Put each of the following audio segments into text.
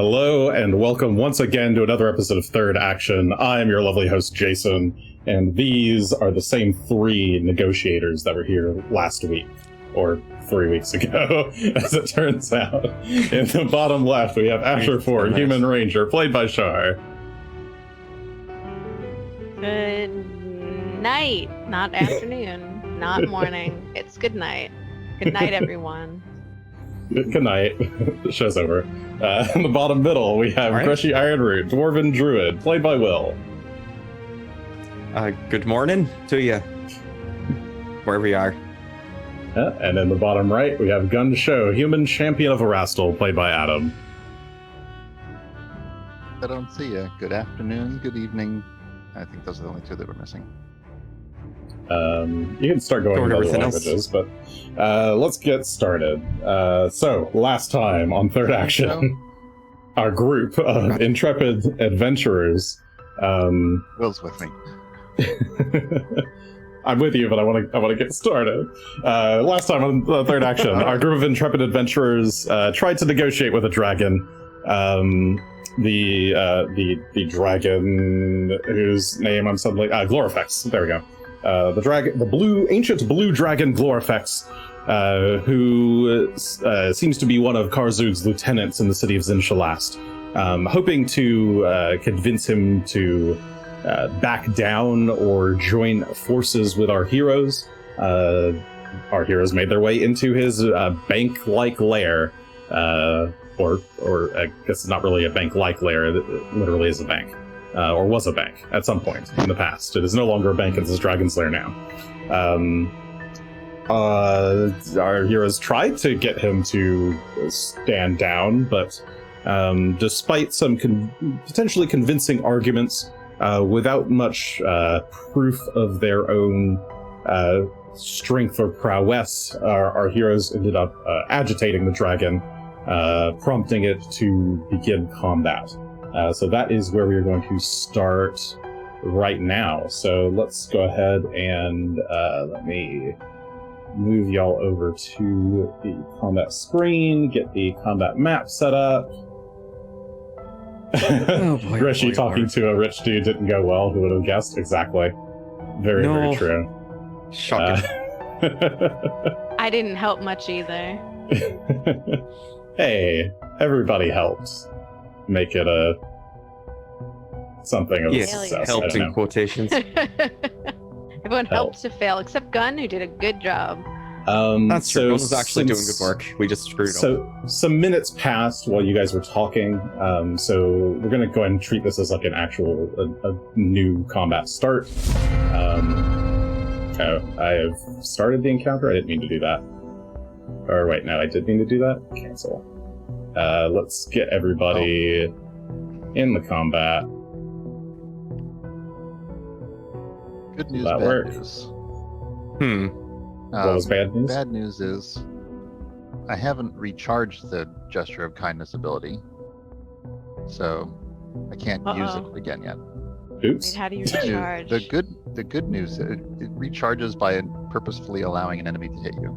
Hello and welcome once again to another episode of Third Action. I am your lovely host, Jason, and these are the same three negotiators that were here last week, or 3 weeks ago, as it turns out. In the bottom left, we have Asher Ford, Human Ranger, played by Char. Good night, not afternoon, not morning. It's good night. Good night, everyone. Good night. The show's over. In the bottom middle, we have Greshy Ironroot, Dwarven Druid, played by Will. Good morning to you, wherever you are. And in the bottom right, we have Gunn, Shough, Human Champion of Erastil, played by Adam. I don't see you. Good afternoon, good evening. I think those are the only two that we're missing. You can start going with other languages, but let's get started. So, last time on Third Action, our group of intrepid adventurers... Will's with me. I'm with you, but I want to get started. Last time on the Third Action, our group of intrepid adventurers tried to negotiate with a dragon. The dragon whose name I'm suddenly... Ghlorofaex, there we go. The ancient blue dragon Ghlorofaex, who seems to be one of Karzug's lieutenants in the city of Zinshalast, hoping to convince him to back down or join forces with our heroes. Our heroes made their way into his bank-like lair, or I guess it's not really a bank-like lair, it literally is a bank. Or was a bank at some point in the past. It is no longer a bank, it's his dragon's lair now. Our heroes tried to get him to stand down, but despite some potentially convincing arguments, without much proof of their own strength or prowess, our heroes ended up agitating the dragon, prompting it to begin combat. So that is where we are going to start right now. So let's go ahead and let me move y'all over to the combat screen, get the combat map set up. Oh boy, Greshy talking to a rich dude didn't go well. Who would have guessed? Exactly. Very true. Shocking. I didn't help much either. Hey, everybody helps make it something of a success. Helped in quotations. Everyone helped to fail, except Gunn, who did a good job. That's true. Gunn was actually doing good work. We just screwed up. Some minutes passed while you guys were talking, so we're going to go ahead and treat this as like an actual a new combat start. I have started the encounter. I didn't mean to do that. Or wait, no, I did mean to do that. Cancel. Let's get everybody in the combat. Good news, that bad work? news. What was bad news? Bad news is I haven't recharged the Gesture of Kindness ability, so I can't use it again yet. Oops. Wait, how do you recharge? The good news, it recharges by purposefully allowing an enemy to hit you.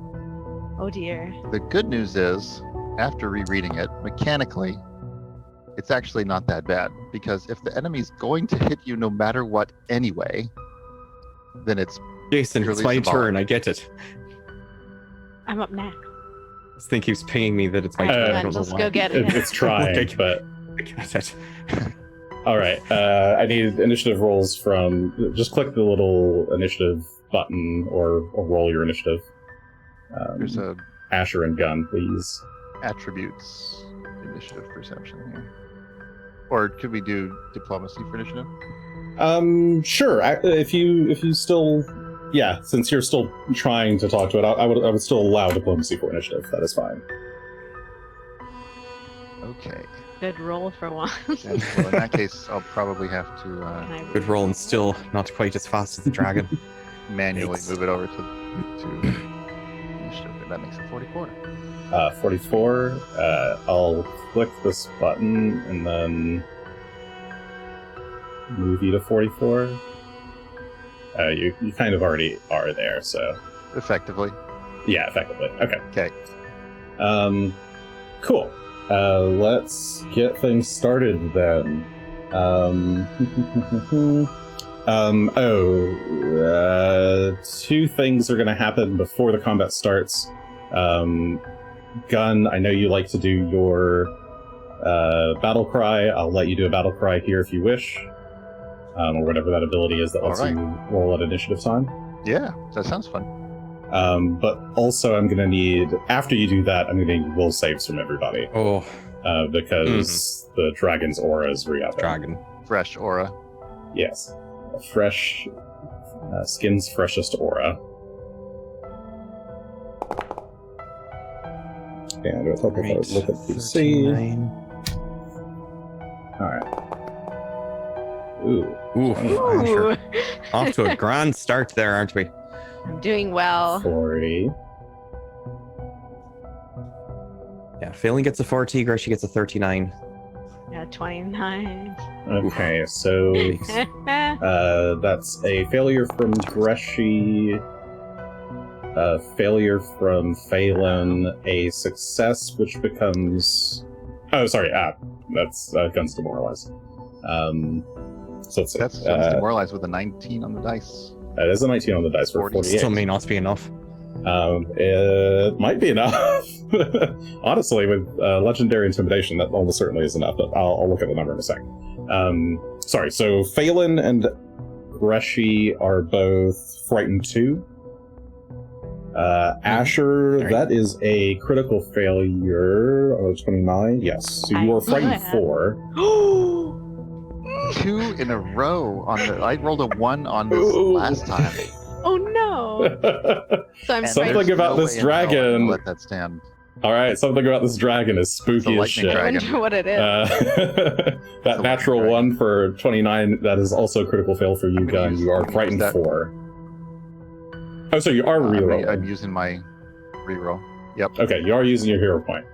Oh dear. The good news is, after rereading it, mechanically, it's actually not that bad, because if the enemy's going to hit you no matter what anyway, then it's Jason, it's my turn. I get it. I'm up next. This thing keeps pinging me that it's my turn. I don't know Let's why. go get it. It's trying, but... I get it. All right. I need initiative rolls from... Just click the little initiative button or roll your initiative. There's a Asher and Gunn, please. attributes initiative perception here. Or could we do diplomacy for initiative? Sure. If you still... Yeah, since you're still trying to talk to it, I would still allow diplomacy for initiative. That is fine. Okay. Good roll for one. And, well, in that case, I'll probably have to Good roll and still not quite as fast as the dragon. manually move it over to initiative. And that makes it 44. 44. I'll click this button and then move you to 44. You kind of already are there, so... Effectively. Yeah, effectively. Okay. Okay. Cool. Let's get things started then. Two things are going to happen before the combat starts. Gunn, I know you like to do your battle cry. I'll let you do a battle cry here if you wish, or whatever that ability is that lets you roll at initiative time. Yeah, that sounds fun. But also, I'm going to need, after you do that, I'm going to need will saves from everybody. Oh. Because the dragon's aura is re-upping. Dragon. Fresh aura. Yes. Fresh, skin's freshest aura. And let's look at PC. Alright. Ooh. Ooh. Off to a grand start there, aren't we? I'm doing well. 40. Yeah, Failing gets a 40, Greshy gets a 39. Yeah, 29. Okay, so that's a failure from Greshy, a failure from Phelan, a success which becomes... Oh, sorry, that's Gunn's demoralized. So let's see. That's demoralized with a 19 on the dice. That is a 19 on the dice for 48. Still may not be enough. It might be enough. Honestly, with legendary intimidation, that almost certainly is enough, but I'll look at the number in a second. Sorry, so Phelan and Greshy are both frightened 2. Asher, that is a critical failure. 29, yes. So you are frightened 4. 2 in a row on the. I rolled a 1 on this last time. Oh no! So I'm something about this dragon. Let that stand. All right, something about this dragon is spooky as shit. I wonder what it is. That natural 1 for 29. That is also a critical fail for you, Gunn. You are frightened 4. Oh, so you are rerolling. I'm using my reroll. Yep. Okay, you are using your hero point.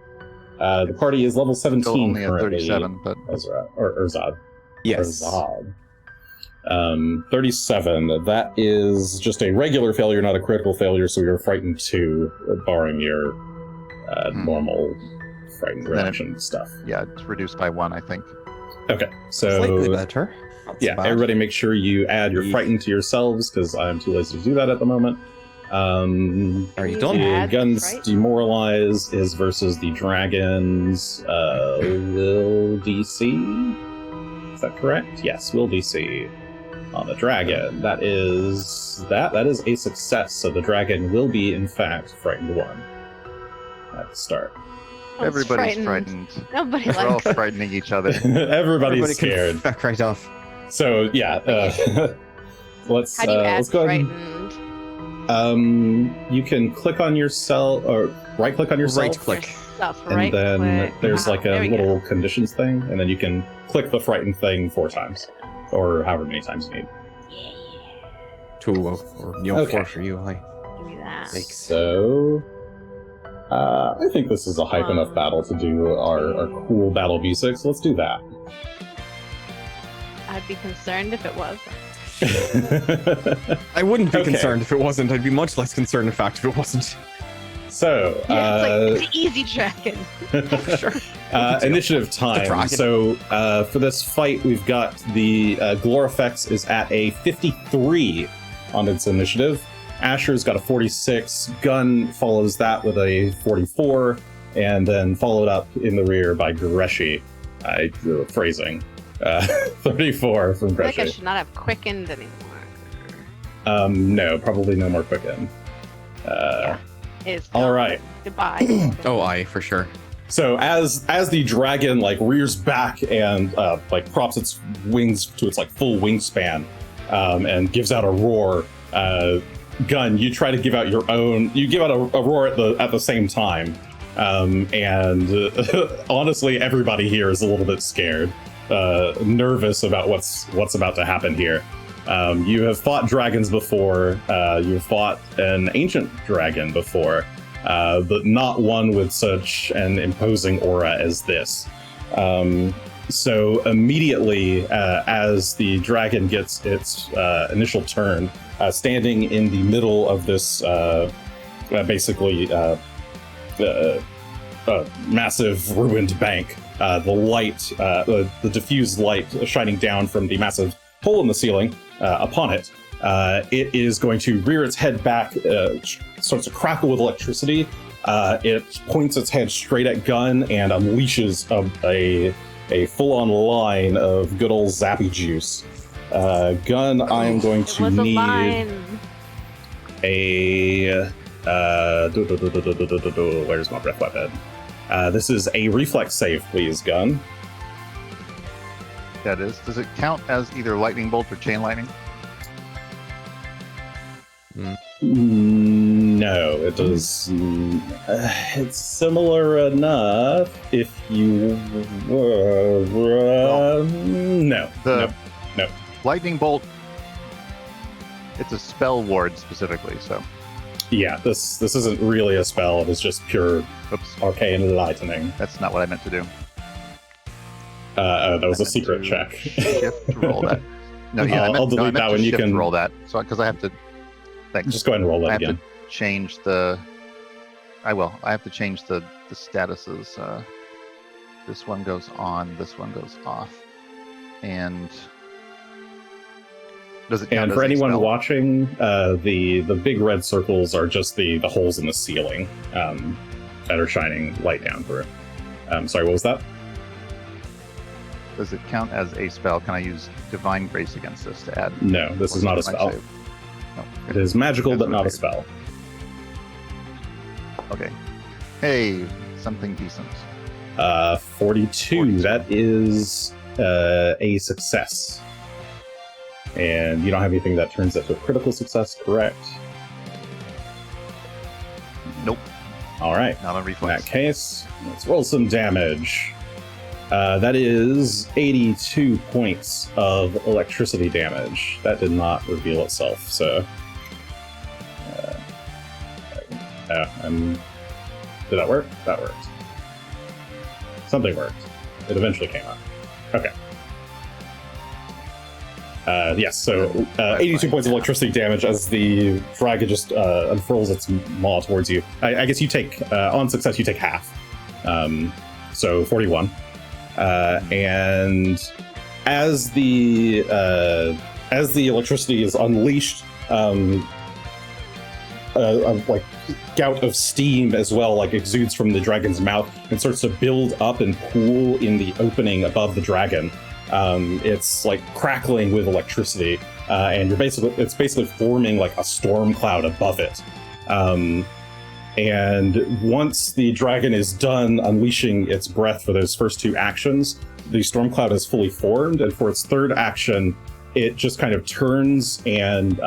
The party is level 17 Still only at currently. 37, but Zod. Yes. Or Zod. 37. That is just a regular failure, not a critical failure. So you're frightened 2, barring your normal frightened reaction stuff. Yeah, it's reduced by 1, I think. Okay, so Slightly better. Everybody make sure you add your frightened to yourselves, because I'm too lazy to do that at the moment. Are you done? Guns demoralized is versus the dragon's will DC. Is that correct? Yes, will DC on the dragon. That is a success. So the dragon will be in fact frightened 1 at the start. Everybody's frightened. Nobody We're all likes frightening each other. Everybody's scared. Back right off. So yeah, let's How do you add let's go ahead. frightened? You can click on yourself or right click on yourself. Right click. And then there's like a little conditions thing, and then you can click the frightened thing 4 times, or however many times you need. 2 or 4 for you. Give me that. So, I think this is a hype enough battle to do our cool battle V6. Let's do that. I'd be concerned if it was. I wouldn't be concerned if it wasn't. I'd be much less concerned, in fact, if it wasn't. So, it's an easy dragon. Sure. Initiative time. So, for this fight, we've got the Ghlorofaex is at a 53 on its initiative. Asher's got a 46. Gunn follows that with a 44, and then followed up in the rear by Greshy. Phrasing. 34 from Greshy. I feel like I should not have quickened anymore. No, probably no more quicken. All right. Goodbye. Oh, aye, for sure. So as the dragon rears back and props its wings to its full wingspan, and gives out a roar, Gunn, you try to give out your own. You give out a roar at the same time, and honestly, everybody here is a little bit scared, nervous about what's about to happen here. You have fought dragons before. You've fought an ancient dragon before, but not one with such an imposing aura as this. So immediately, as the dragon gets its initial turn, standing in the middle of this, basically massive ruined bank. The light, the diffused light shining down from the massive hole in the ceiling upon it. It is going to rear its head back, starts to crackle with electricity. It points its head straight at Gunn and unleashes a full-on line of good old zappy juice. Gunn, I am going to need where's my breath weapon? This is a reflex save, please, Gunn. That is. Does it count as either lightning bolt or chain lightning? No, it does. It's similar enough. If you no. Lightning bolt. It's a spell ward specifically, so. Yeah, this isn't really a spell. It's just pure arcane lightning. That's not what I meant to do. That was a secret check. Shift to roll that. No, yeah, I'll delete that one. You can roll that. So because I have to. Thanks. Just go ahead and roll that again. I have to change the. I have to change the statuses. This one goes on. This one goes off. And. Does it count and as for a anyone spell? watching, the big red circles are just the holes in the ceiling that are shining light down through. Sorry, what was that? Does it count as a spell? Can I use Divine Grace against this to add? No, this is not a spell. No. It is magical, That's but what I not a figured. spell. Okay. Hey, something decent. 42. That is a success. And you don't have anything that turns it to a critical success, correct? Nope. All right. Not on In reflex. that case, let's roll some damage. That is 82 points of electricity damage. That did not reveal itself, so... did that work? That worked. Something worked. It eventually came up. Okay. Yes, so 82 points of electricity damage as the dragon just unfurls its maw towards you. I guess you take, on success, you take half. So 41. And as the electricity is unleashed, like gout of steam as well, like exudes from the dragon's mouth and starts to build up and pool in the opening above the dragon. It's like crackling with electricity, and it's basically forming like a storm cloud above it. And once the dragon is done unleashing its breath for those first two actions, the storm cloud is fully formed, and for its third action, it just kind of turns and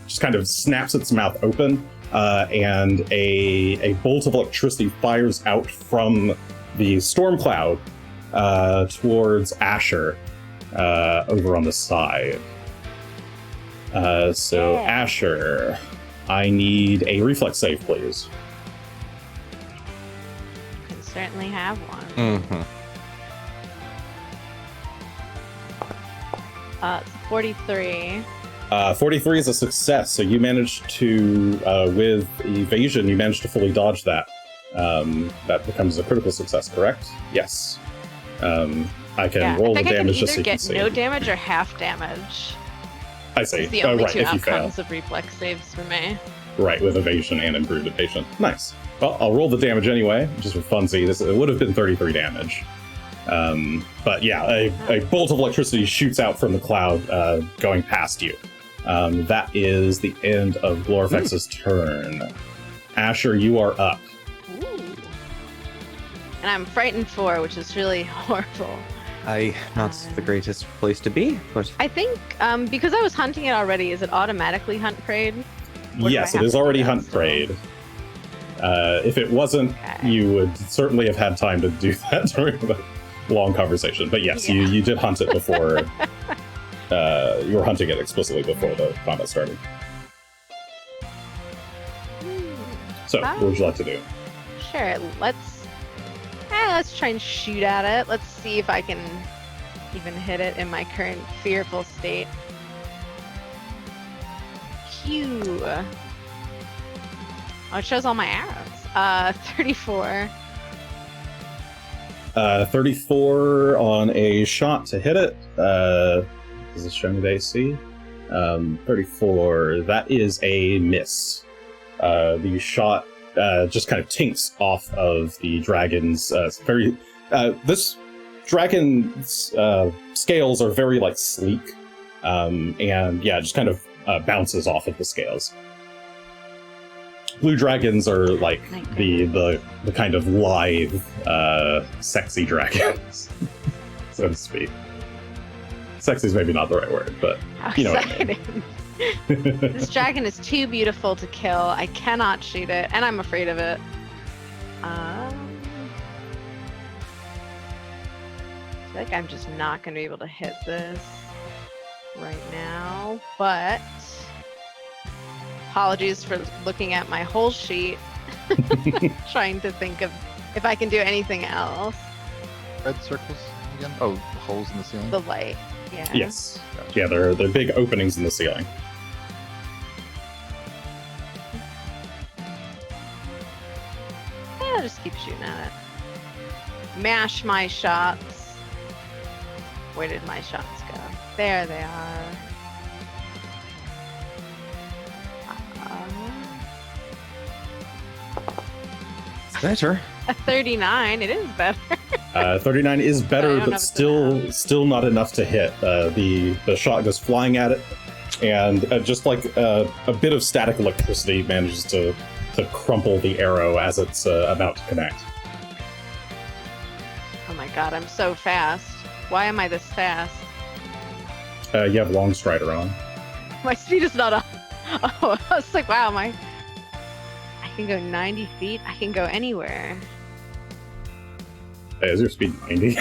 just kind of snaps its mouth open, and a bolt of electricity fires out from the storm cloud towards Asher over on the side. So Asher, I need a reflex save, please. Can certainly have one. Mm-hmm. 43. 43 is a success, so you managed to, with evasion, you managed to fully dodge that. That becomes a critical success, correct? Yes. I can roll the damage just so you can see. I can either get no damage or half damage. I see. It's the only right, two if you fail. outcomes of reflex saves for me. Right, with evasion and improved evasion. Nice. Well, I'll roll the damage anyway, just for funsies. It would have been 33 damage. But yeah, a bolt of electricity shoots out from the cloud, going past you. That is the end of Ghlorofaex's turn. Asher, you are up. Ooh. And I'm frightened for, which is really horrible. Not the greatest place to be, but I think because I was hunting it already, is it automatically hunt preyed? Or Yes, it is already hunt preyed. If it wasn't, you would certainly have had time to do that during the long conversation. But yes, you did hunt it before. You were hunting it explicitly before the combat started. So, what would you like to do? Sure, let's try and shoot at it. Let's see if I can even hit it in my current fearful state. Phew. Oh, it shows all my arrows. 34. 34 on a shot to hit it. Does this show me the AC? 34. That is a miss. The shot just kind of tinks off of the dragon's very. This dragon's scales are very like sleek, and yeah, just kind of bounces off of the scales. Blue dragons are like the kind of lithe, sexy dragons, so to speak. Sexy is maybe not the right word, but you know what I mean. This dragon is too beautiful to kill. I cannot shoot it, and I'm afraid of it. I feel like I'm just not going to be able to hit this right now, but apologies for looking at my whole sheet, trying to think of if I can do anything else. Red circles again? Oh, holes in the ceiling? The light, yeah. Yes. Yeah, they're big openings in the ceiling. I'll just keep shooting at it. Mash my shots. Where did my shots go? There they are. It's better. A 39. It is better. 39 is better, don't know but if it's still not enough to hit. The shot goes flying at it, and just like a bit of static electricity manages to crumple the arrow as it's about to connect. Oh my god, I'm so fast. Why am I this fast? You have long strider on. My speed is not up. Oh, I was like, wow, I can go 90 feet. I can go anywhere. Hey, is your speed 90?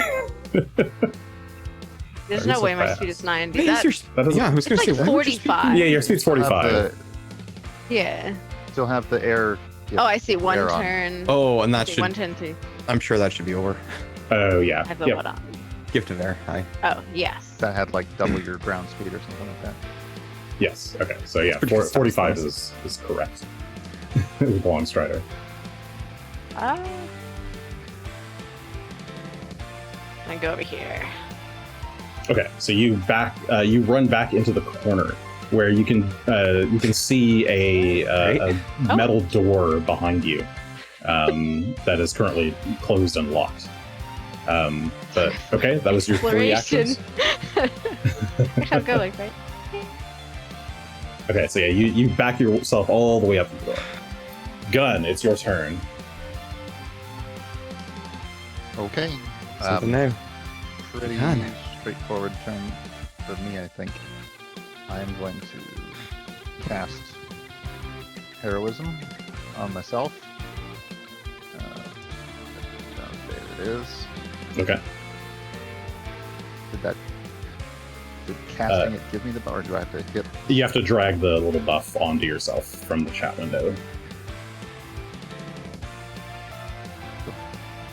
There's no so way my fast. speed is 90. Wait, That, yeah, I was going it's to like say, why would your speed 45. Yeah, your speed's 45. Yeah. Still have the air. Oh, I see. One air on. turn. Oh, and that See, should. 110 to. I'm sure that should be over. Oh, yeah. I have the Yep. what on. Gift of air. Hi. Oh, yes. That had like double your ground speed or something like that. Yes. Okay. So yeah, Pretty good 45 stats. is correct. With long strider. I go over here. Okay. So you run back into the corner where you can see a metal door behind you that is currently closed and locked. But okay, that was your 3 actions. I shall go like that. Okay, so yeah, you back yourself all the way up to the door. Gunn, it's your turn. Okay. Something new. Pretty Gunn. straightforward turn for me, I think. I am going to cast Heroism on myself. There it is. Okay. Did casting it give me the bar, or do I have to hit? You have to drag the little buff onto yourself from the chat window.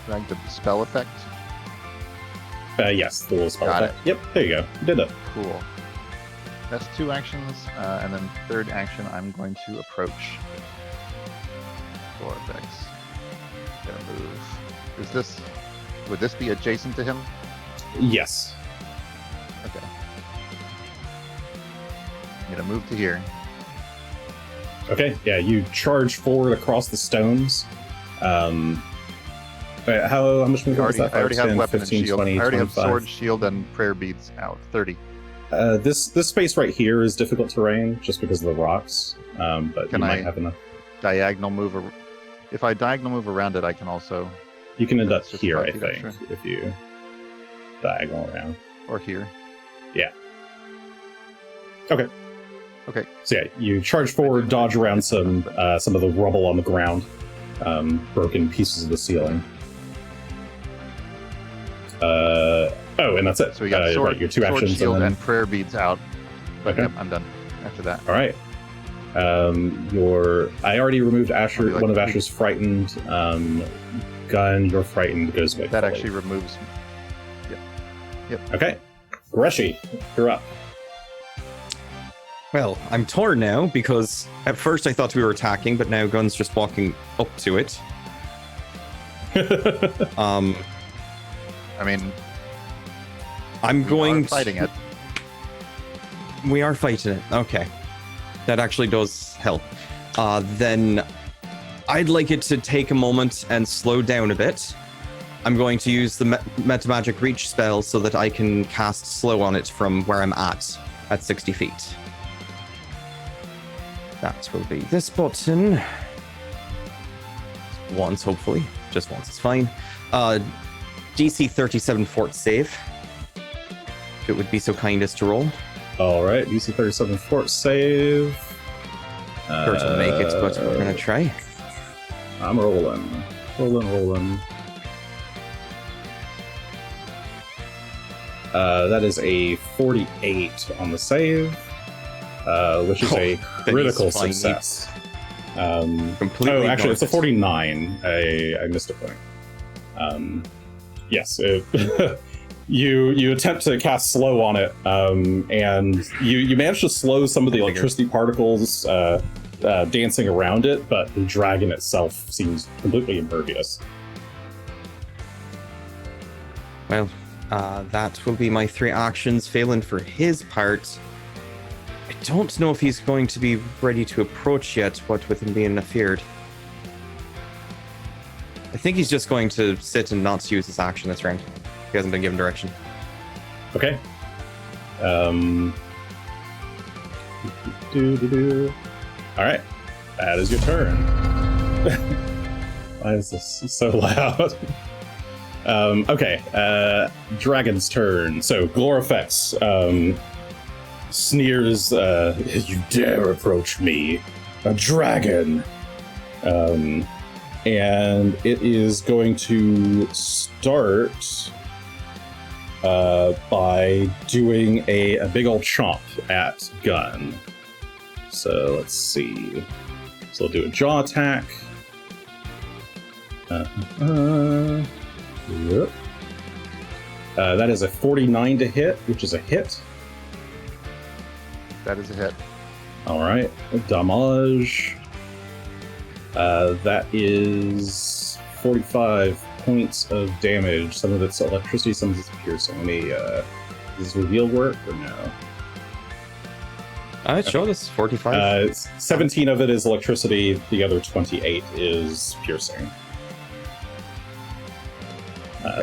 Drag the spell effect? Yes, the little spell Got effect. Yep, there you go. You did it. Cool. That's 2 actions, and then third action, I'm going to approach Ghlorofaex. Gonna move. Would this be adjacent to him? Yes. Okay. I'm gonna move to here. Okay, yeah, you charge forward across the stones. How much movement was that? I already have 10, weapon 15, and shield. 20, I already 25. have sword, shield, and prayer beads out. 30. This space right here is difficult terrain just because of the rocks. But Can you I- might have enough. Diagonal move. If I diagonal move around it, I can also. You can end up That's just here, 5 I feet think, extra. if you diagonal around. Or here. Okay. Okay. So yeah, you charge forward, dodge around some of the rubble on the ground, broken pieces of the ceiling. And that's it. So we got sword, right, your 2 sword, actions, shield, and then and prayer beads out. But Okay. yep, I'm done after that. all right. I already removed Asher. I'll be like- One of Asher's frightened. Gunn, you're frightened goes away. That fully. actually removes. Okay. Greshy, you're up. Well, I'm torn now because at first I thought we were attacking, but now Gunn's just walking up to it. I mean, I'm going fighting it. We are fighting it. Okay. That actually does help. Then I'd like it to take a moment and slow down a bit. I'm going to use the Metamagic Reach spell so that I can cast slow on it from where I'm at 60 feet. That will be this button. Once, hopefully. Just once is fine. DC 37 fort save. If it would be so kind as to roll. All right, DC 37 fort save. Sure to make it, but we're gonna try. I'm rolling. That is a 48 on the save, which is a critical success. Completely. Actually, it's a 49. I missed a point. Yes, you attempt to cast slow on it, and you manage to slow some of the electricity particles dancing around it, but the dragon itself seems completely impervious. Well, that will be my 3 actions. Phelan, for his part, I don't know if he's going to be ready to approach yet, what with him being feared. I think he's just going to sit and not use his action this round. He hasn't been given direction. Okay. All right. That is your turn. Why is this so loud? Okay. Dragon's turn. So, Ghlorofaex sneers, you dare approach me, a dragon. And it is going to start by doing a big old chomp at Gunn. So let's see. So I'll do a jaw attack. Yep. That is a 49 to hit, which is a hit. That is a hit. All right. Damage. That is 45 points of damage. Some of it's electricity, some of it's piercing. Let me, does this reveal work or no? It showed us 45. 17 of it is electricity, the other 28 is piercing.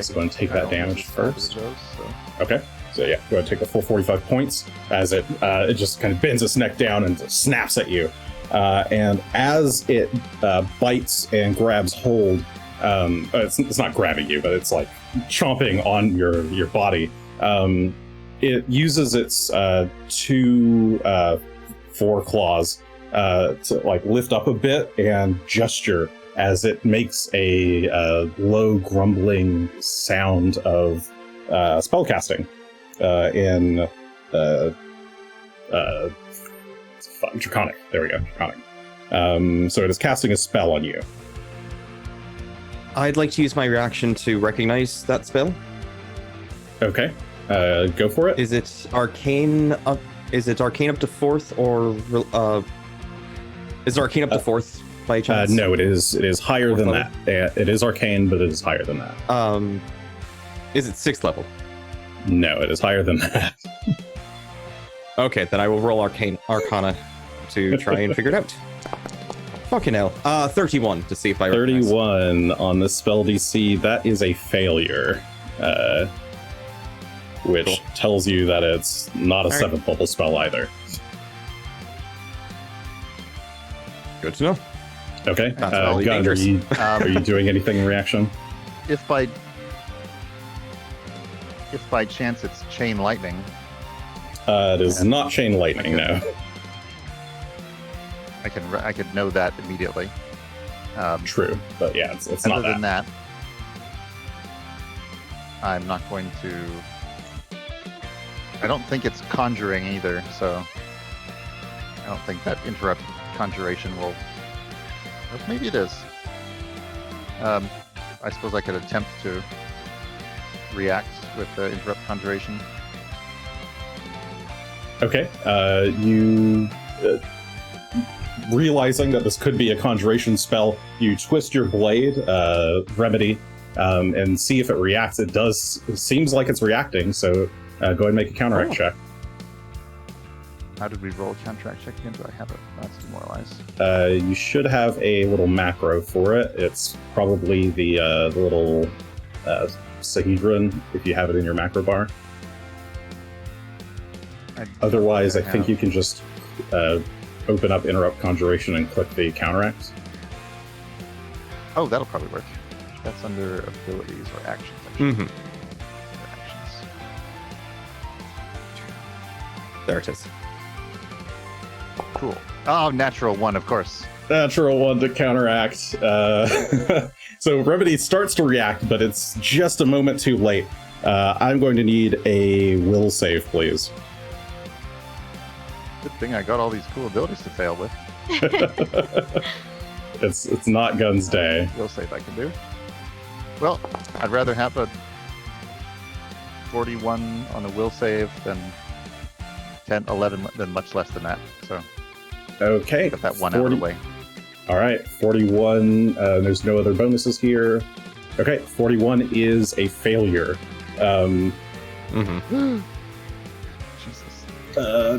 So go ahead and take that damage first. Okay. So yeah, go ahead and take the full 45 points as it just kind of bends its neck down and snaps at you. And as it bites and grabs hold, it's not grabbing you, but it's like chomping on your body. It uses its 2 foreclaws to like lift up a bit and gesture as it makes a low grumbling sound of spellcasting in Draconic. There we go, Draconic. So it is casting a spell on you. I'd like to use my reaction to recognize that spell. Okay, go for it. Is it arcane up? Is it arcane up to 4th, or is it arcane up to 4th by chance? No, it is higher than level? That. It is arcane, but it is higher than that. Is it 6th level? No, it is higher than that. Okay, then I will roll Arcana to try and figure it out. Fucking hell. 31 to see if I recognize. 31 on the spell DC. That is a failure. Which tells you that it's not a 7th level spell either. Good to know. Okay. Gunn, are you doing anything in reaction? If by chance it's chain lightning. It is not chain lightning, no. I could know that immediately. True, but yeah, it's not that. Other than that, I'm not going to. I don't think it's conjuring either, so I don't think that interrupt conjuration will. Or maybe it is. I suppose I could attempt to react with the interrupt conjuration. Okay. You realizing that this could be a conjuration spell, you twist your blade, remedy, and see if it reacts. It seems like it's reacting, so go ahead and make a counteract check. How did we roll a counteract check again? Do I have it? That's demoralized. You should have a little macro for it. It's probably the little Sahedron, if you have it in your macro bar. Otherwise, I think you can just open up Interrupt Conjuration and click the counteract. Oh, that'll probably work. That's under abilities or actions. Actually. Mm-hmm. Actions. There it is. Cool. Oh, natural one, of course. Natural one to counteract. So Remedy starts to react, but it's just a moment too late. I'm going to need a will save, please. Good thing I got all these cool abilities to fail with. It's not Gunn's day. Will save I can do. Well, I'd rather have a 41 on a will save than 10, 11, than much less than that. So Okay. got that one out of the way. All right, 41. There's no other bonuses here. Okay, 41 is a failure. Mm-hmm. Jesus.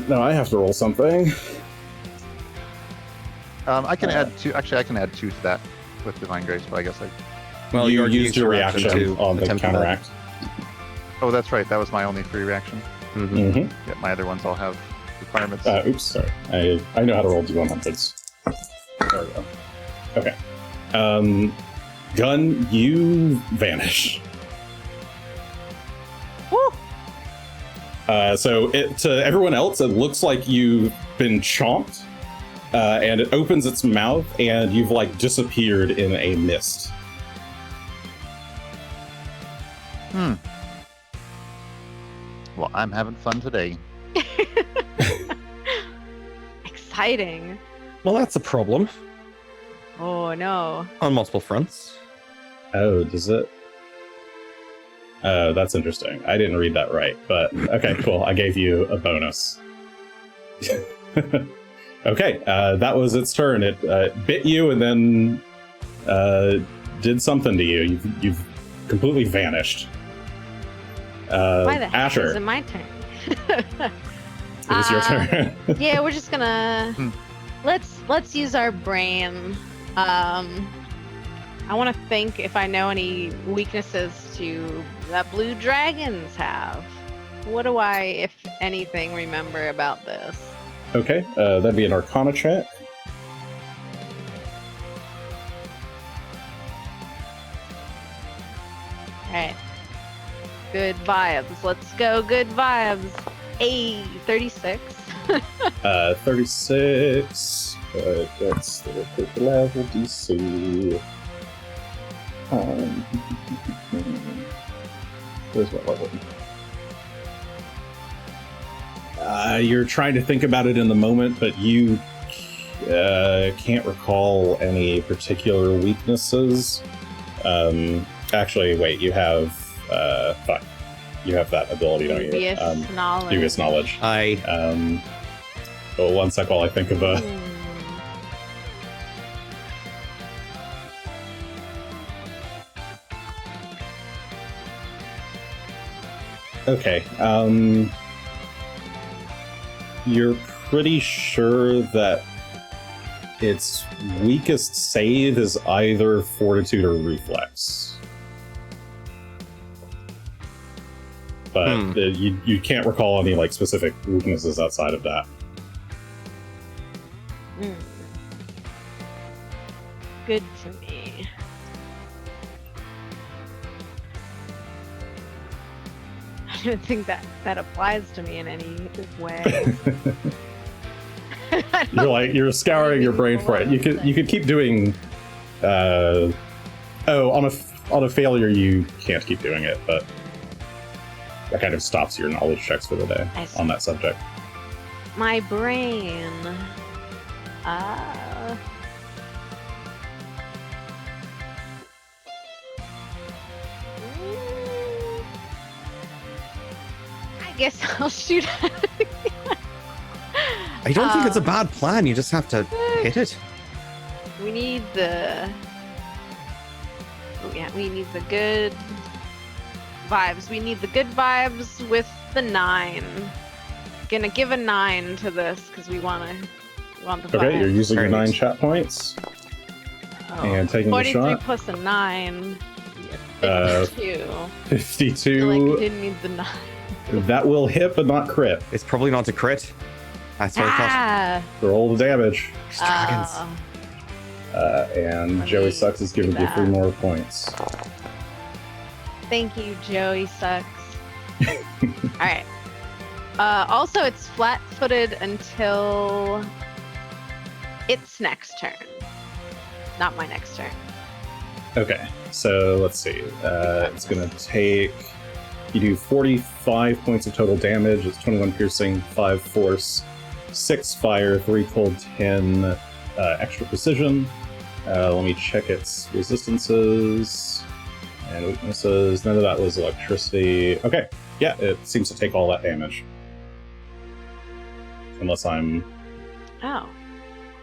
No, I have to roll something. I can add two. Actually, I can add 2 to that with Divine Grace, but I guess Well, you already used your reaction to on the attempt that. counteract. Oh, that's right. That was my only free reaction. Mm-hmm. Mm-hmm. Yeah, my other ones all have requirements. Oops, sorry. I know how to roll D100s. There we go. Okay. Gunn, you vanish. Woo! So to everyone else, it looks like you've been chomped, and it opens its mouth, and you've like disappeared in a mist. Well, I'm having fun today. Exciting. Well, that's a problem Oh no. on multiple fronts. Oh, does it? Oh, that's interesting. I didn't read that right, but okay, cool. I gave you a bonus. Okay, that was its turn. It bit you and then did something to you. You've completely vanished. Why the heck Asher, is it my turn? it is your turn. Yeah, we're just gonna let's use our brain. I want to think if I know any weaknesses to that blue dragons have. What do I, if anything, remember about this? Okay, that'd be an Arcana check. Alright. Good vibes. Let's go, good vibes. Hey, 36. 36. That's the level DC. Where's my level? You're trying to think about it in the moment, but you can't recall any particular weaknesses. Actually, wait, you have fuck. You have that ability, don't you? Previous knowledge. Previous knowledge. I Oh, one sec while I think of a. Okay. You're pretty sure that its weakest save is either Fortitude or Reflex. But you can't recall any like specific weaknesses outside of that. Good to me. I don't think that applies to me in any way. You're scouring your brain for it. You could keep doing. On a failure you can't keep doing it, but that kind of stops your knowledge checks for the day on that subject. My brain. I guess I'll shoot at it. I don't think it's a bad plan. You just have to hit it. We need the we need the good vibes. We need the good vibes with the 9. Gonna give a 9 to this because we want the vibes. Okay, you're using your 9 Alright. chat points Oh, and taking the 43 shot. plus a 9. Uh, 52. I 52. feel like you didn't need the 9. That will hit, but not crit. It's probably not a crit. That's what I thought. Ah! Roll the damage. Dragons. And Let Joey me Sucks is giving do you that. 3 more points. Thank you, Joey Sucks. Alright. Also, it's flat-footed until its next turn. Not my next turn. Okay, so let's see. It's going to take... You do 45 points of total damage. It's 21 piercing, 5 force, 6 fire, 3 cold, 10 extra precision. Let me check its resistances and weaknesses. None of that was electricity. Okay, yeah, it seems to take all that damage. Unless I'm... Oh.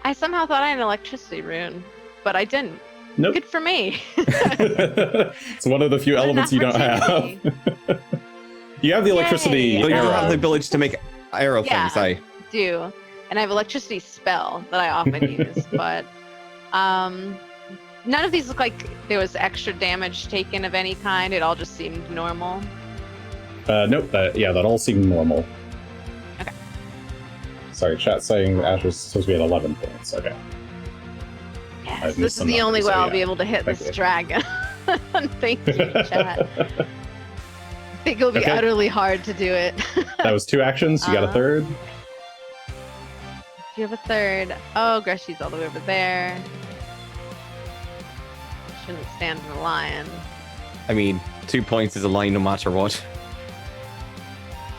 I somehow thought I had an electricity rune, but I didn't. Nope. Good for me. It's one of the few What an elements you don't have. opportunity. You have the electricity Yay. But you don't arrow. have the ability to make arrow Yeah. things, I. Do. And I have electricity spell that I often use, but none of these look like there was extra damage taken of any kind. It all just seemed normal. Nope, that all seemed normal. Okay. Sorry, chat saying Asher's supposed to be at 11 points. Okay. Yes, I've missed this is some the only numbers, way so I'll yeah. be able to hit Thank this you. dragon. Thank you, chat. I think it'll be Okay. utterly hard to do it. That was 2 actions. You got a third. Do you have a third? Oh, Greshy's all the way over there. Shouldn't stand in the lion. I mean, 2 points is a line no matter what.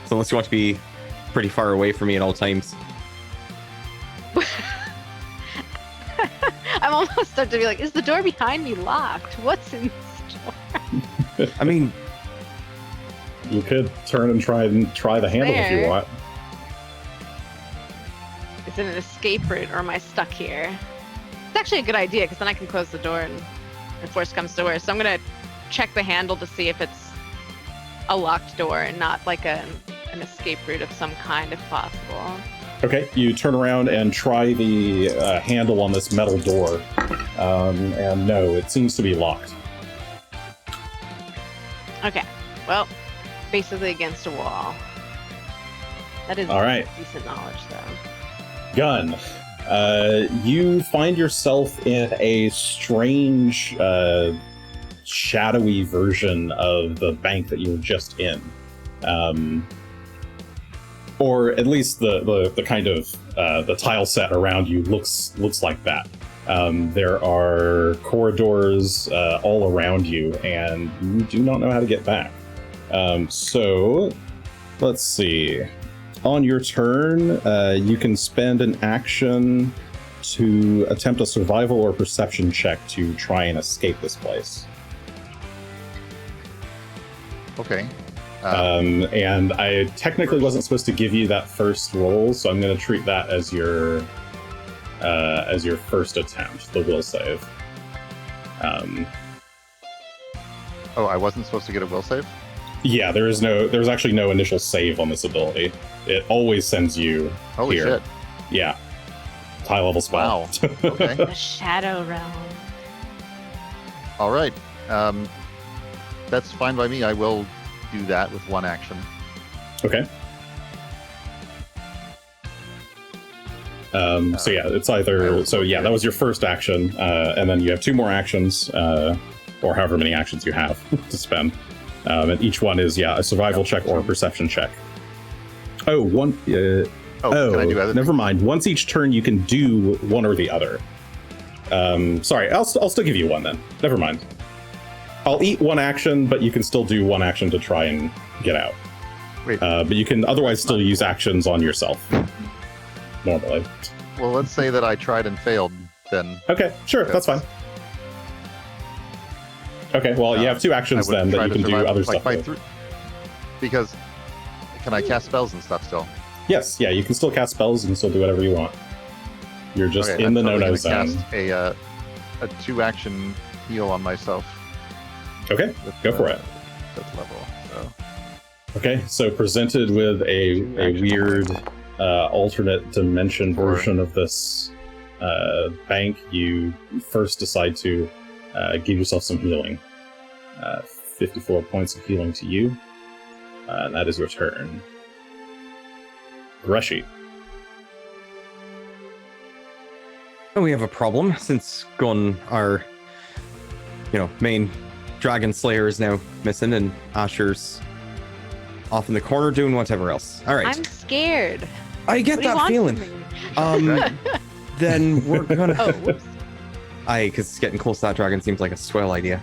So unless you want to be pretty far away from me at all times. I'm almost starting to be like, is the door behind me locked? What's in this door? I mean, You could turn and try the handle if you There. want. Is it an escape route or am I stuck here? It's actually a good idea because then I can close the door and if worse comes to worse. So I'm gonna check the handle to see if it's a locked door and not like an escape route of some kind if possible. Okay, you turn around and try the handle on this metal door. And no, it seems to be locked. Okay, well, basically against a wall. That is All right. decent knowledge though. Gunn, you find yourself in a strange, shadowy version of the bank that you were just in. Or at least the kind of the tile set around you looks like that. There are corridors all around you, and you do not know how to get back. So, let's see. On your turn, you can spend an action to attempt a survival or perception check to try and escape this place. Okay. And I technically wasn't supposed to give you that first roll, so I'm going to treat that as your first attempt, the will save. Oh, I wasn't supposed to get a will save? Yeah, there's actually no initial save on this ability. It always sends you Holy here. shit. Yeah. High level spell. Wow. Okay. The Shadow Realm. All right. That's fine by me. I will do that with one action. Okay. So yeah, it's either that was your first action, and then you have 2 more actions, or however many actions you have to spend, and each one is a survival check or a perception check. Oh, one. Can I do other Never mind. Once each turn, you can do one or the other. Sorry, I'll still give you one then. Never mind. I'll eat one action, but you can still do one action to try and get out. Wait. But you can otherwise still use actions on yourself. Normally. Well, let's say that I tried and failed, then. Okay, sure, that's fine. Okay, well, you have 2 actions I would then try that you to can do survive, other like, stuff by with. Because can I cast spells and stuff still? Yes, yeah, you can still cast spells, you can still do whatever you want. You're just Okay, in the I'm no-no gonna zone. Cast a 2-action heal on myself. Okay, with, go for it. Fifth level. So Okay, so presented with a weird alternate dimension version of this bank, you first decide to give yourself some healing. 54 points of healing to you. That is your turn. Greshy. We have a problem since Gunn, our, main dragon slayer, is now missing, and Asher's off in the corner doing whatever else. All right. I'm scared. I get What do you that want feeling. from me? Then we're gonna. Oh, whoops. Because getting close to that dragon seems like a swell idea.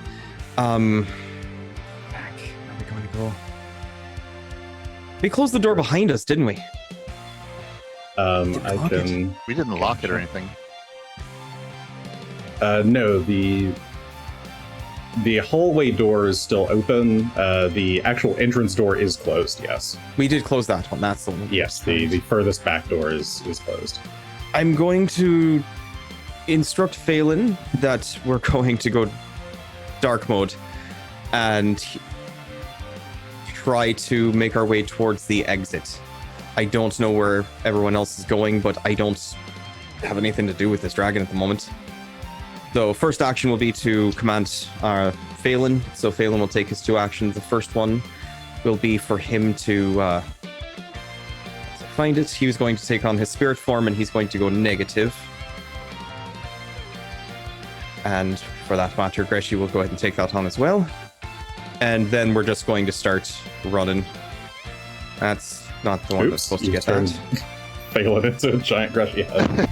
Back. Where are we going to go? We closed the door behind us, didn't we? I can. we didn't lock it or anything. No, the hallway door is still open. The actual entrance door is closed. Yes. We did close that one. That's the one. Yes. The furthest back door is closed. I'm going to instruct Phelan that we're going to go dark mode and try to make our way towards the exit. I don't know where everyone else is going, but I don't have anything to do with this dragon at the moment. So first action will be to command Phelan. So Phelan will take his 2 actions. The first one will be for him to find it. He was going to take on his spirit form, and he's going to go negative. And for that matter, Greshy will go ahead and take that on as well. And then we're just going to start running. That's not the one that's supposed to get that. Fail it into a giant Greshy head.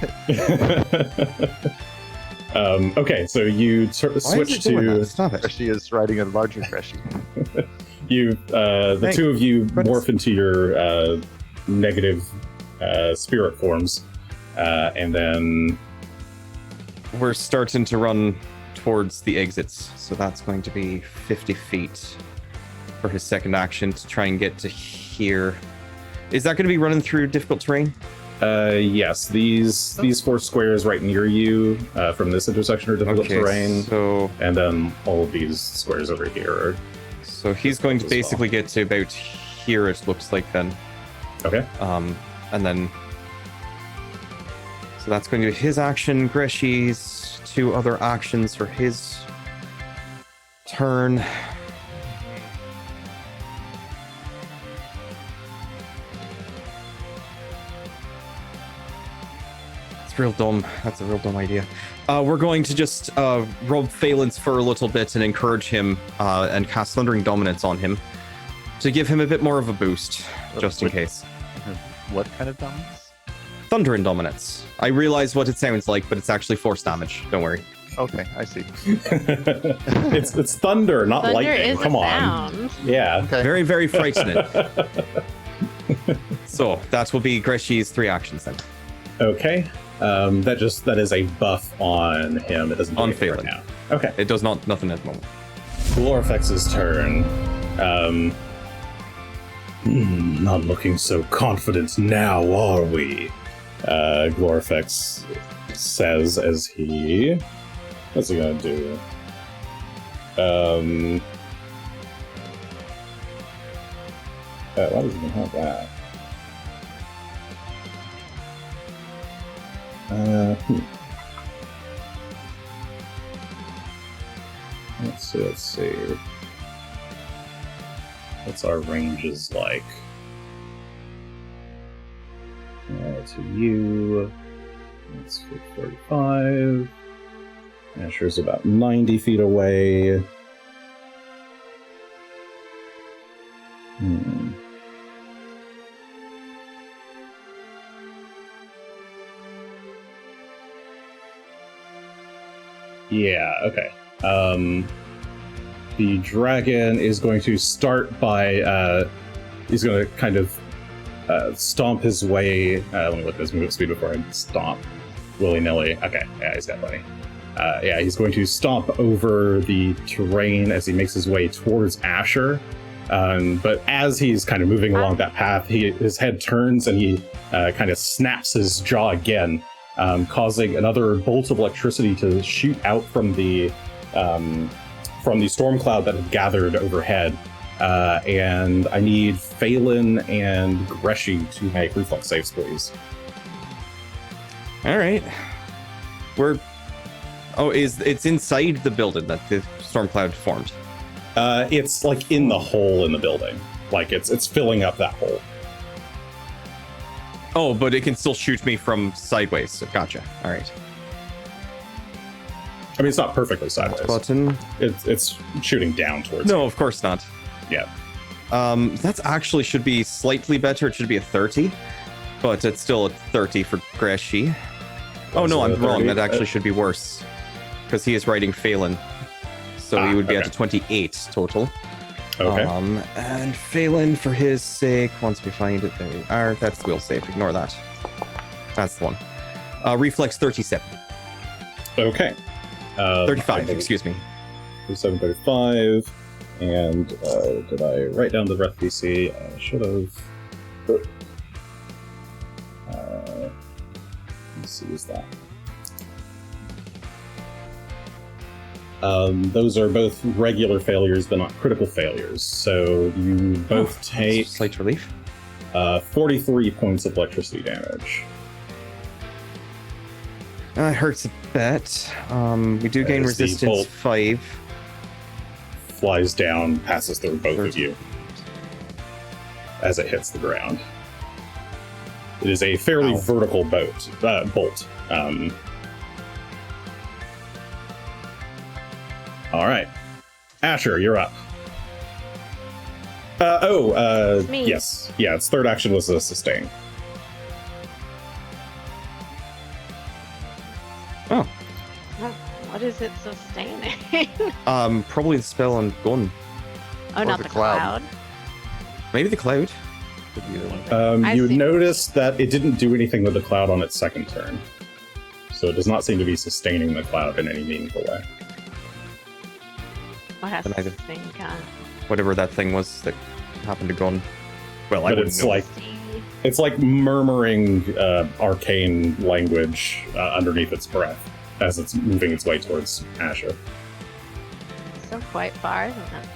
Okay, so you switch to. Stop it. Greshy is riding a larger Greshy. The two of you morph into your negative spirit forms, and then we're starting to run towards the exits. So that's going to be 50 feet for his second action to try and get to here. Is that going to be running through difficult terrain? Yes, these 4 squares right near you from this intersection are difficult terrain. So, and then all of these squares over here are. So he's going to basically get to about here, it looks like then. Okay. And then. So that's going to be his action. Greshy's 2 other actions for his turn. Real dumb. That's a real dumb idea. We're going to just rub Phelan's fur a little bit and encourage him and cast Thundering Dominance on him to give him a bit more of a boost, just in case. What kind of dominance? Thundering Dominance. I realize what it sounds like, but it's actually force damage. Don't worry. Okay, I see. It's thunder, not Thunder lightning. is Come a on. sound. Yeah. Okay. Very, very frightening. So that will be Greshy's 3 actions then. Okay. That is a buff on him. It doesn't do On anything right Phelan. now. Okay. It does nothing at the moment. Ghlorofaex's turn. Not looking so confident now, are we? Ghlorofaex says as he. What's he gonna do? Why does he even have that? Let's see. What's our ranges like? To you, that's 35. Asher's about 90 feet away. Yeah, okay. The dragon is going to start by, he's going to kind of stomp his way. Let me look at his move speed before I stomp willy-nilly. Okay, yeah, he's got plenty. Yeah, he's going to stomp over the terrain as he makes his way towards Asher. But as he's kind of moving along that path, his head turns and he kind of snaps his jaw again, causing another bolt of electricity to shoot out from the from the storm cloud that had gathered overhead. And I need Phelan and Greshy to make reflex saves, please. All right. It's inside the building that the storm cloud formed. It's like in the hole in the building. Like it's filling up that hole. Oh, but it can still shoot me from sideways. So gotcha. All right. I mean, it's not perfectly sideways. Button. It's shooting down towards No, you. of course not. Yeah. That's actually should be slightly better. It should be a 30, but it's still a 30 for Greshy. Oh no, I'm wrong. That actually should be worse because he is riding Phelan, so he would be at a 28 total. Okay. And Phelan, for his sake, once we find it, there we are. That's the will save. Ignore that. That's the one. Reflex 37. Okay. 35, excuse me. 37, 35. And did I write down the breath DC? I should have. Let's see, is that? Those are both regular failures, but not critical failures. So you both take slight relief. 43 points of electricity damage. It hurts a bit. We do gain As the resistance bolt 5. Flies down, passes through both of you as it hits the ground. It is a fairly vertical bolt. All right, Asher, you're up. It's me. Yes, yeah. Its third action was a sustain. Oh, What is it sustaining? probably the spell on Gunn. Oh, Or not the the cloud. cloud. Maybe the cloud. I You would see. notice that it didn't do anything with the cloud on its second turn, so it does not seem to be sustaining the cloud in any meaningful way. What has And I to did- sustain Whatever that thing was that happened to Gunn. Well, I But wouldn't it's know. like it's like murmuring arcane language underneath its breath as it's moving its way towards Asher. So quite far, isn't it?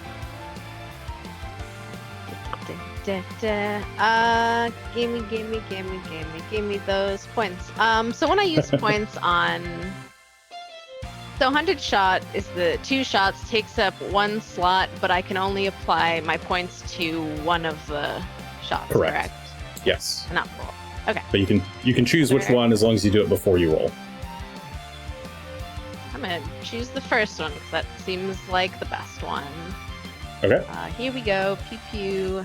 Gimme those points. So when I use points on, so 100 shot is the 2 shots takes up 1 slot, but I can only apply my points to one of the shots. Correct. Yes, Not roll. Okay, but you can choose which Alright. one as long as you do it before you roll. I'm gonna choose the first one because that seems like the best one. Okay. Here we go. Pew pew.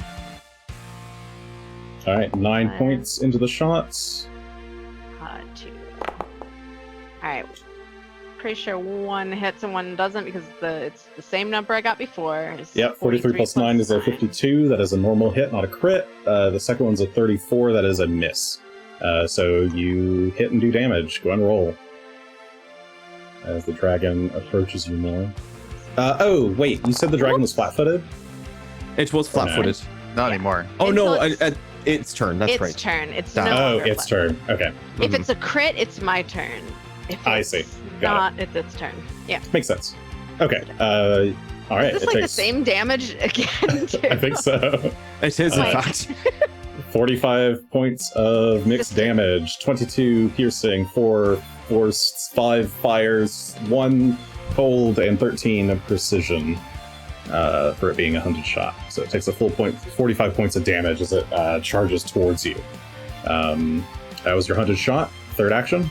All right, 9 Fine. points into the shots. 2. Alright. Pretty sure one hits and one doesn't because it's the same number I got before. It's Yep, 43 plus 9 is a 52. That is a normal hit, not a crit. The second one's a 34. That is a miss. So you hit and do damage. Go and roll. As the dragon approaches you more. Oh, wait, you said the dragon was flat-footed? It was flat-footed. Not Yeah. anymore. Oh no, Until its turn. That's its right. turn. It's Done. no Oh, longer its flat. turn. Okay, If it's a crit, it's my turn. If I it's see. Got not, it's its turn. Yeah. makes sense. Okay, all right. Is this it like the takes, same damage again? Too? I think so. It is, in Like- fact. 45 points of mixed damage, 22 piercing, 4 force, 5 fires, 1 cold, and 13 of precision for it being a 100 shot. So it takes a full 45 points of damage as it charges towards you. That was your 100 shot. Third action.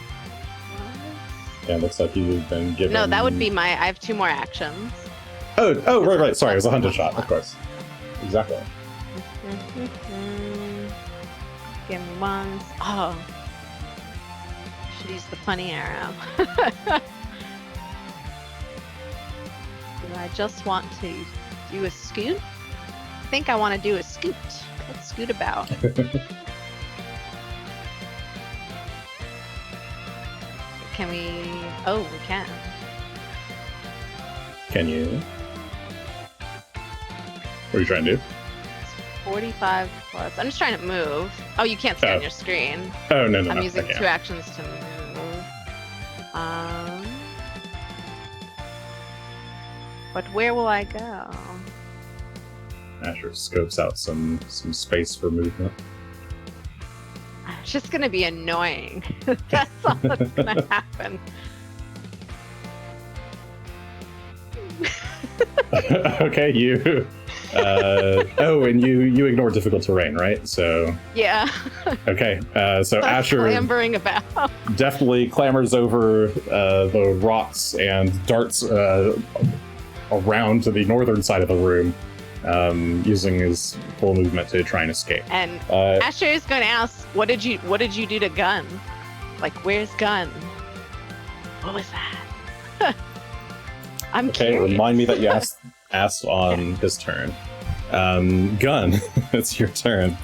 Yeah, it looks like you've been given... No, that would be my. I have 2 more actions. Oh, right. Sorry, it was a 100 shot, of course. Exactly. Give me ones. Oh. Should use the funny arrow. Do I just want to do a scoot? I think I want to do a scoot. Let's scoot about. Can we? Oh, we can. Can you? What are you trying to do? 45 plus. I'm just trying to move. Oh, you can't see Oh. on your screen. Oh, no, I'm using I can't. 2 actions to move. But where will I go? Asher scopes out some space for movement. It's just gonna be annoying. That's all that's gonna happen. Okay, you. And you ignore difficult terrain, right? So. Yeah. Okay, so Starts Asher clambering about. definitely clambers over the rocks and darts around to the northern side of the room, using his full movement to try and escape. And Uh, Asher is going to ask, "What did you do to Gunn? Like, where's Gunn? What was that?" I'm okay, curious. remind me that you asked on his turn. Gunn, it's your turn.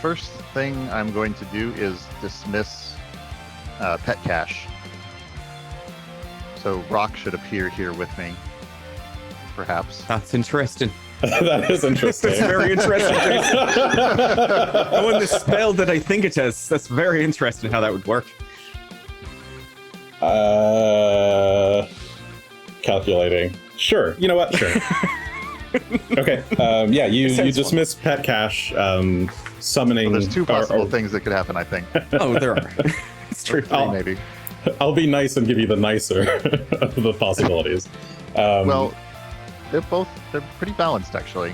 First thing I'm going to do is dismiss pet cache. So Rock should appear here with me, perhaps. That's interesting. That is interesting. That's very interesting. Knowing the spell that I think it has, that's very interesting how that would work. Calculating. Sure. You know what? Sure. Okay. Yeah, you dismiss pet cache, summoning. Well, there's two possible things that could happen, I think. Oh, there are. It's true. Three, maybe. I'll be nice and give you the nicer of the possibilities. Well, they're pretty balanced, actually.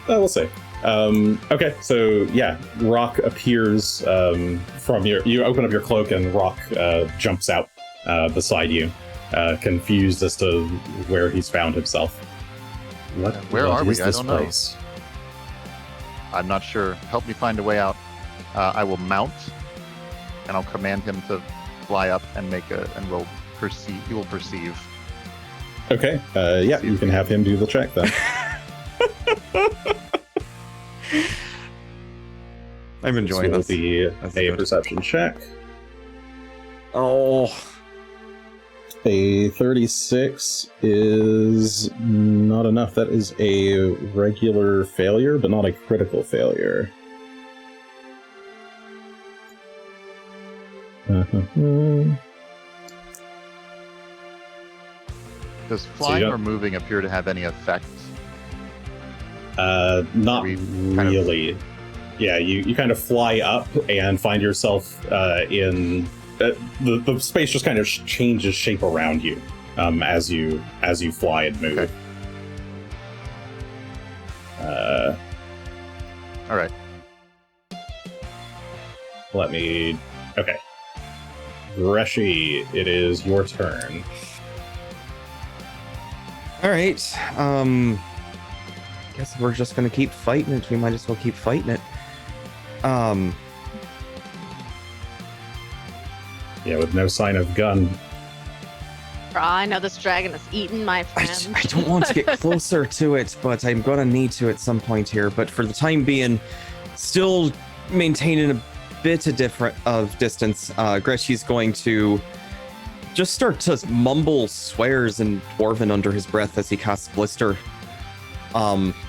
We'll see. Okay, so yeah, Rock appears from you open up your cloak and Rock jumps out beside you, confused as to where he's found himself. Where are we? Is I this don't know. place? I'm not sure. Help me find a way out. I will mount, and I'll command him to fly up and we'll perceive. He will perceive. Okay, yeah, you can have him do the check then. I'm enjoying this. this. Will be That's a good. perception check. Oh, A 36 is not enough. That is a regular failure, but not a critical failure. Does flying don't- or moving appear to have any effect? Not We kind of- really. Yeah, you kind of fly up and find yourself in the space just kind of changes shape around you as you fly and move. Okay. All right. Let me. Okay. Greshy, it is your turn. all right. Guess we're just gonna keep fighting it. We might as well keep fighting it. Yeah, with no sign of Gunn. For all I know, this dragon has eaten my I friend. don't want to get closer to it, but I'm gonna need to at some point here. But for the time being, still maintaining a bit of distance. Greshy's going to just start to mumble swears in Dwarven under his breath as he casts Blister,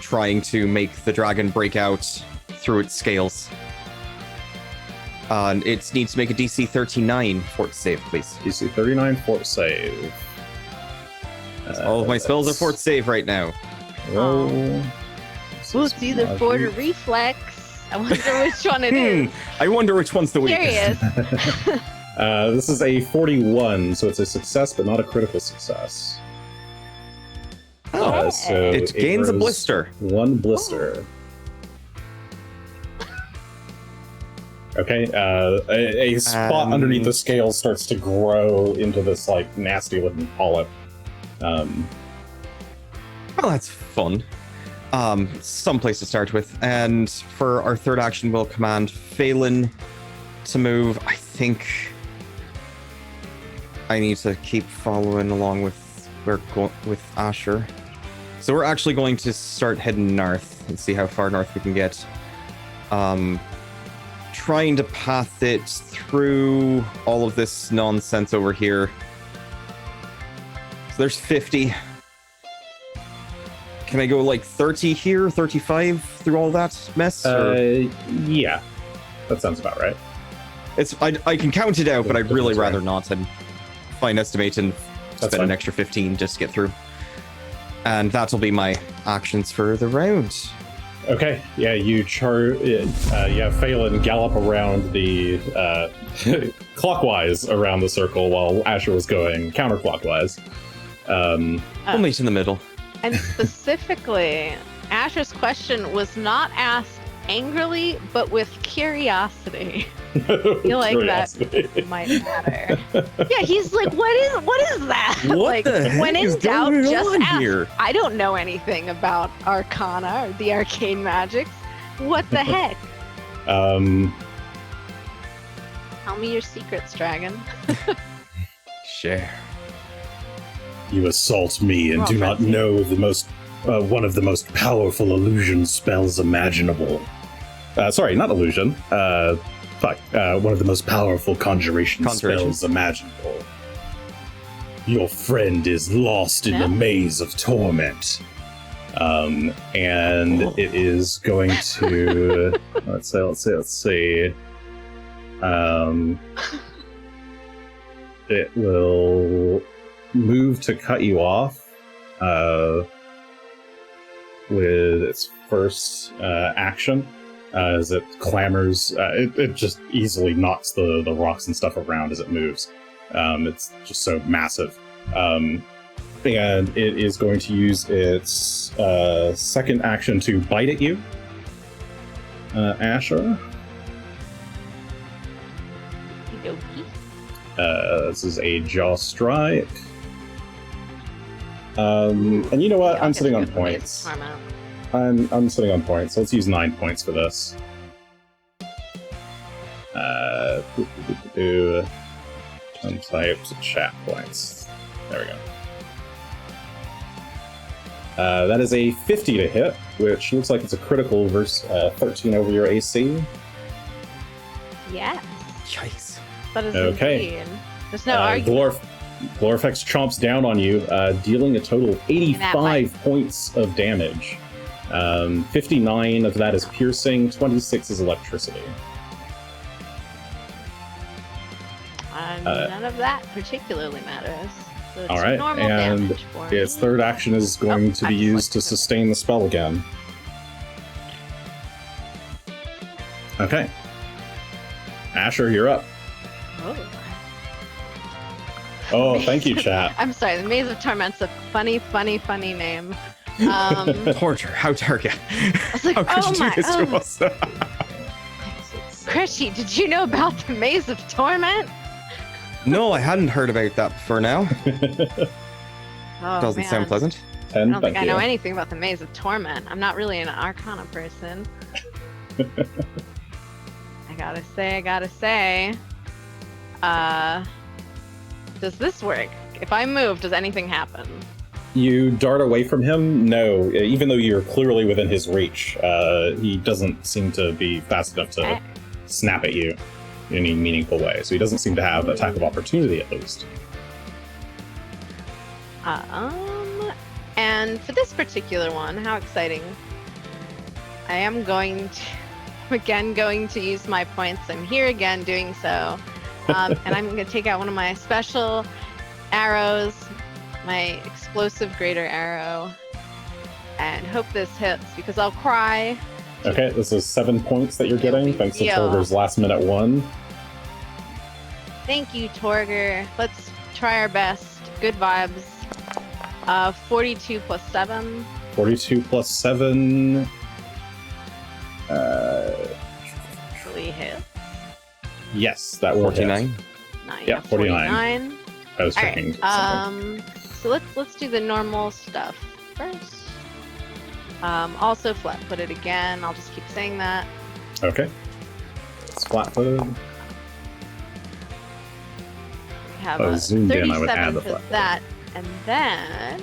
trying to make the dragon break out through its scales. It needs to make a DC 39 fort save, please. DC 39 fort save. All of my spells are fort save right now. Roll. Well, it's either fort or reflex. I wonder which one it is. I wonder which one's the weakest. Curious. This is a 41, so it's a success, but not a critical success. So It gains a grows blister. One blister. Okay, a spot underneath the scales starts to grow into this like nasty looking polyp. Well, that's fun. Some place to start with. And for our third action, we'll command Phelan to move. I think I need to keep following along with with Asher. So we're actually going to start heading north and see how far north we can get. Trying to path it through all of this nonsense over here. So there's 50. Can I go like 30 here, 35 through all that mess? Yeah, that sounds about right. I can count it out, but I'd really That's right. rather not. And fine estimate and Spend fine. an extra 15 just to get through. And that'll be my actions for the round. Okay, yeah, you have Phelan gallop around the clockwise around the circle while Asher was going counterclockwise. We'll meet in the middle. And specifically, Asher's question was not asked angrily, but with curiosity. I feel like that might matter. Yeah, he's like, what is that? What like, the heck when in is doubt, going just on ask. here? I don't know anything about Arcana or the arcane magics. What the heck? Tell me your secrets, dragon. Share. You assault me and Well, do not Frenzy. know one of the most powerful illusion spells imaginable. Sorry, not illusion. One of the most powerful conjuration spells imaginable. Your friend is lost in the maze of torment. And it is going to let's see. It will move to cut you off with its first action. As it clamors, it just easily knocks the rocks and stuff around as it moves. It's just so massive. And it is going to use its second action to bite at you. Asher. This is a jaw strike. And you know what? I'm sitting on points. I'm sitting on points, so let's use 9 points for this. Type to chat points. There we go. That is a 50 to hit, which looks like it's a critical versus 13 over your AC. Yes. Yikes. That is Okay. indeed. There's no argument. Ghlorofaex chomps down on you, dealing a total of 85 points of damage. 59 of that is piercing, 26 is electricity. None of that particularly matters. So it's All right, normal and damage for its me. third action is going to be I used to selected it. sustain the spell again. Okay. Asher, you're up. Oh. Oh, thank you, chat. I'm sorry, the Maze of Torment's a funny name. Torture, how dare you? I was like, How could oh you do my, this to us? Greshy, did you know about the Maze of Torment? No, I hadn't heard about that before now. Oh, Doesn't man. sound pleasant. I 10, don't think thank I know you. anything about the Maze of Torment. I'm not really an Arcana person. I gotta say. Does this work? If I move, does anything happen? You dart away from him? No, even though you're clearly within his reach, he doesn't seem to be fast enough to snap at you in any meaningful way. So he doesn't seem to have attack of opportunity, at least. And for this particular one, how exciting. I am going to use my points. I'm here again doing so. And I'm going to take out one of my special arrows, my explosive greater arrow, and hope this hits because I'll cry. Okay, this is 7 points that you're getting, thanks to Yeah. Torger's last minute one. Thank you, Torger. Let's try our best. Good vibes. 42 plus 7. 42 plus 7. Actually hit. Yes, that will hit. 49. Yeah, 49. 49. I was All checking. right. So let's do the normal stuff first. Also flat-footed again. I'll just keep saying that. Okay. It's flat-footed. We have If I a zoomed in, I would add 37 the for flat-footed. that, and then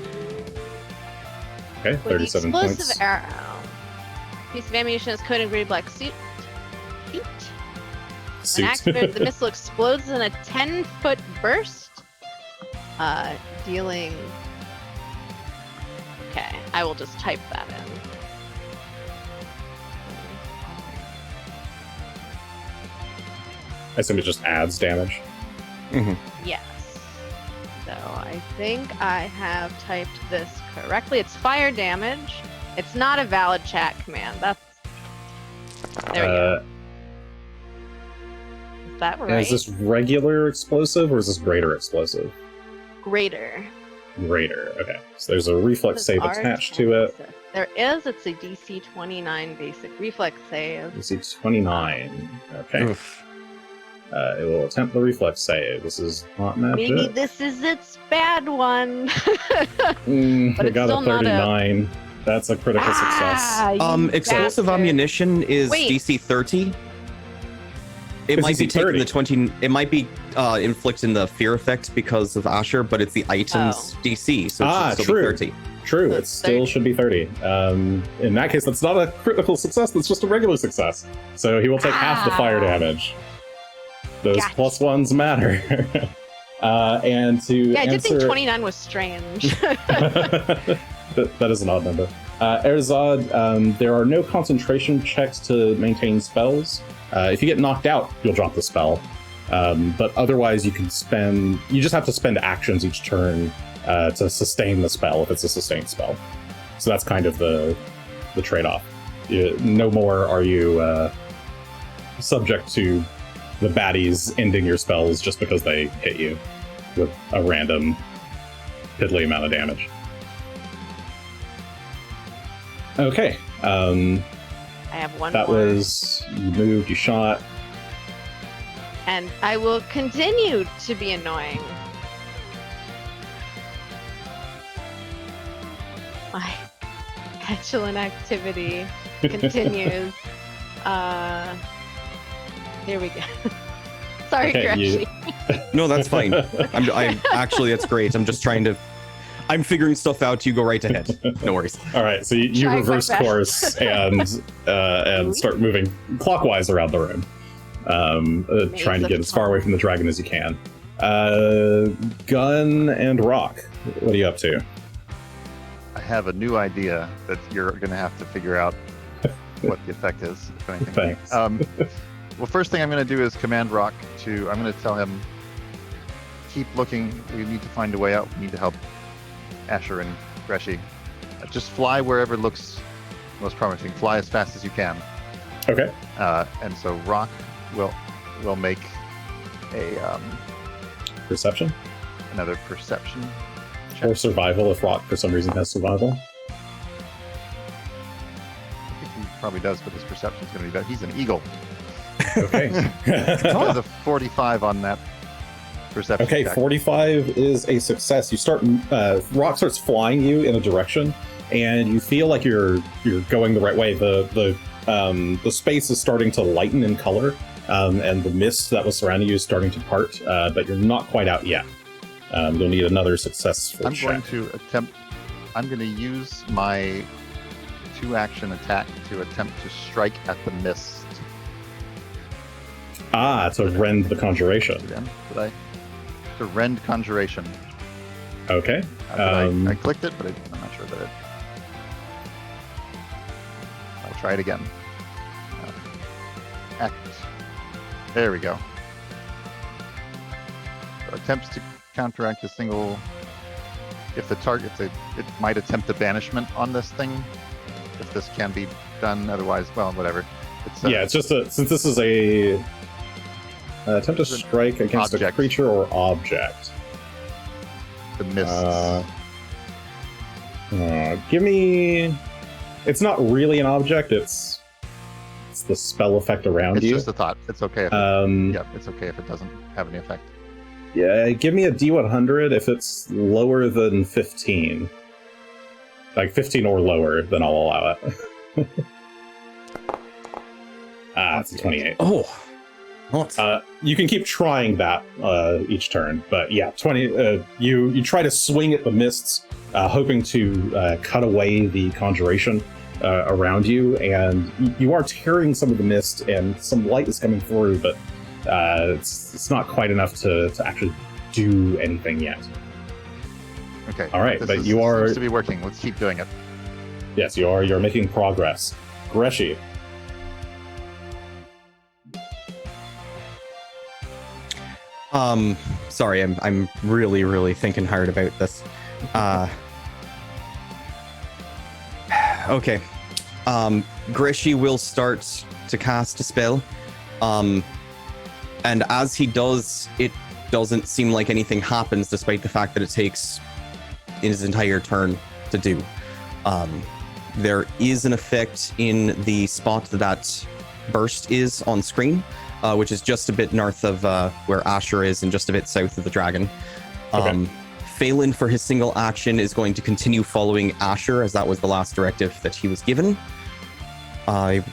Okay, with the 37 explosive points. arrow, piece of ammunition is coated in gray black suit. When activated, the missile explodes in a 10-foot burst, dealing. Okay, I will just type that in. I assume it just adds damage. Mm-hmm. Yes. So I think I have typed this correctly. It's fire damage. It's not a valid chat command. There we go. Is that right? Is this regular explosive or is this greater explosive? Greater. Greater. Okay. So there's a reflex save attached to it. There is. It's a DC 29 basic reflex save. DC 29. Okay. Oof. It will attempt the reflex save. This is not magic. Maybe this is its bad one. But We it's got still a not 39. That's a critical success. Explosive bastard. ammunition is Wait. DC 30. It It's might be DC taking 30. the 20. It might be inflicting the fear effect because of Asher, but it's the item's DC, so it should still true. be 30. True, So it it's still 30. should be 30. In that case, that's not a critical success, that's just a regular success. So he will take half the fire damage. Those Gotcha. plus ones matter. And to Yeah, I did answer... think 29 was strange. that is an odd number. Erzad, there are no concentration checks to maintain spells. If you get knocked out, you'll drop the spell. But otherwise, you just have to spend actions each turn to sustain the spell if it's a sustained spell. So that's kind of the trade-off. No more are you subject to the baddies ending your spells just because they hit you with a random piddly amount of damage. Okay. I have one That more. was, you moved, you shot. And I will continue to be annoying. My petulant activity continues. Here we go. Sorry, Okay, Greshy. No, that's fine. I'm actually, that's great. I'm just trying to. I'm figuring stuff out. You go right ahead. No worries. All right, so you Trying my reverse best. course and start moving clockwise around the room, trying to of get as far away from the dragon as you can. Gunn and Rock, what are you up to? I have a new idea that you're going to have to figure out what the effect is, if anything. Thanks. Well, first thing I'm going to do is command Rock to. I'm going to tell him, keep looking. We need to find a way out. We need to help Asher and Greshy. Just fly wherever looks most promising. Fly as fast as you can. Okay. And so Rock will make a Perception another perception check. or survival if Rock for some reason has survival. I think he probably does, but his perception is going to be better. He's an eagle. Okay. He has a 45 on that perception Okay, check. 45 is a success. You start, Rock starts flying you in a direction, and you feel like you're going the right way. The space is starting to lighten in color, and the mist that was surrounding you is starting to part, but you're not quite out yet. You'll need another successful I'm check. I'm going to use my 2-action attack to attempt to strike at the mist. To rend the conjuration. Again, to rend conjuration. Okay. I clicked it, but I'm not sure that it. I'll try it again. Act. There we go. So attempts to counteract a single. If the target, it might attempt a banishment on this thing. If this can be done, otherwise, well, whatever. It's just since this is a attempt to strike against a object. creature or object. The mists. Give me. It's not really an object. It's the spell effect around It's you. just a thought. It's okay. It's okay if it doesn't have any effect. Yeah, give me a D100 if it's lower than 15. Like 15 or lower, then I'll allow it. It's a 28. Oh, what? You can keep trying that each turn, but yeah, 20. You try to swing at the mists, hoping to cut away the conjuration around you, and you are tearing some of the mist, and some light is coming through, but it's not quite enough to actually do anything yet. Okay. All right, This but you are. seems to be working. Let's keep doing it. Yes, you are. You're making progress. Greshy. Sorry, I'm really thinking hard about this. Okay. Greshy will start to cast a spell. And as he does, it doesn't seem like anything happens, despite the fact that it takes his entire turn to do. There is an effect in the spot that burst is on screen, which is just a bit north of where Asher is and just a bit south of the dragon. Okay. Phelan, for his single action, is going to continue following Asher, as that was the last directive that he was given. What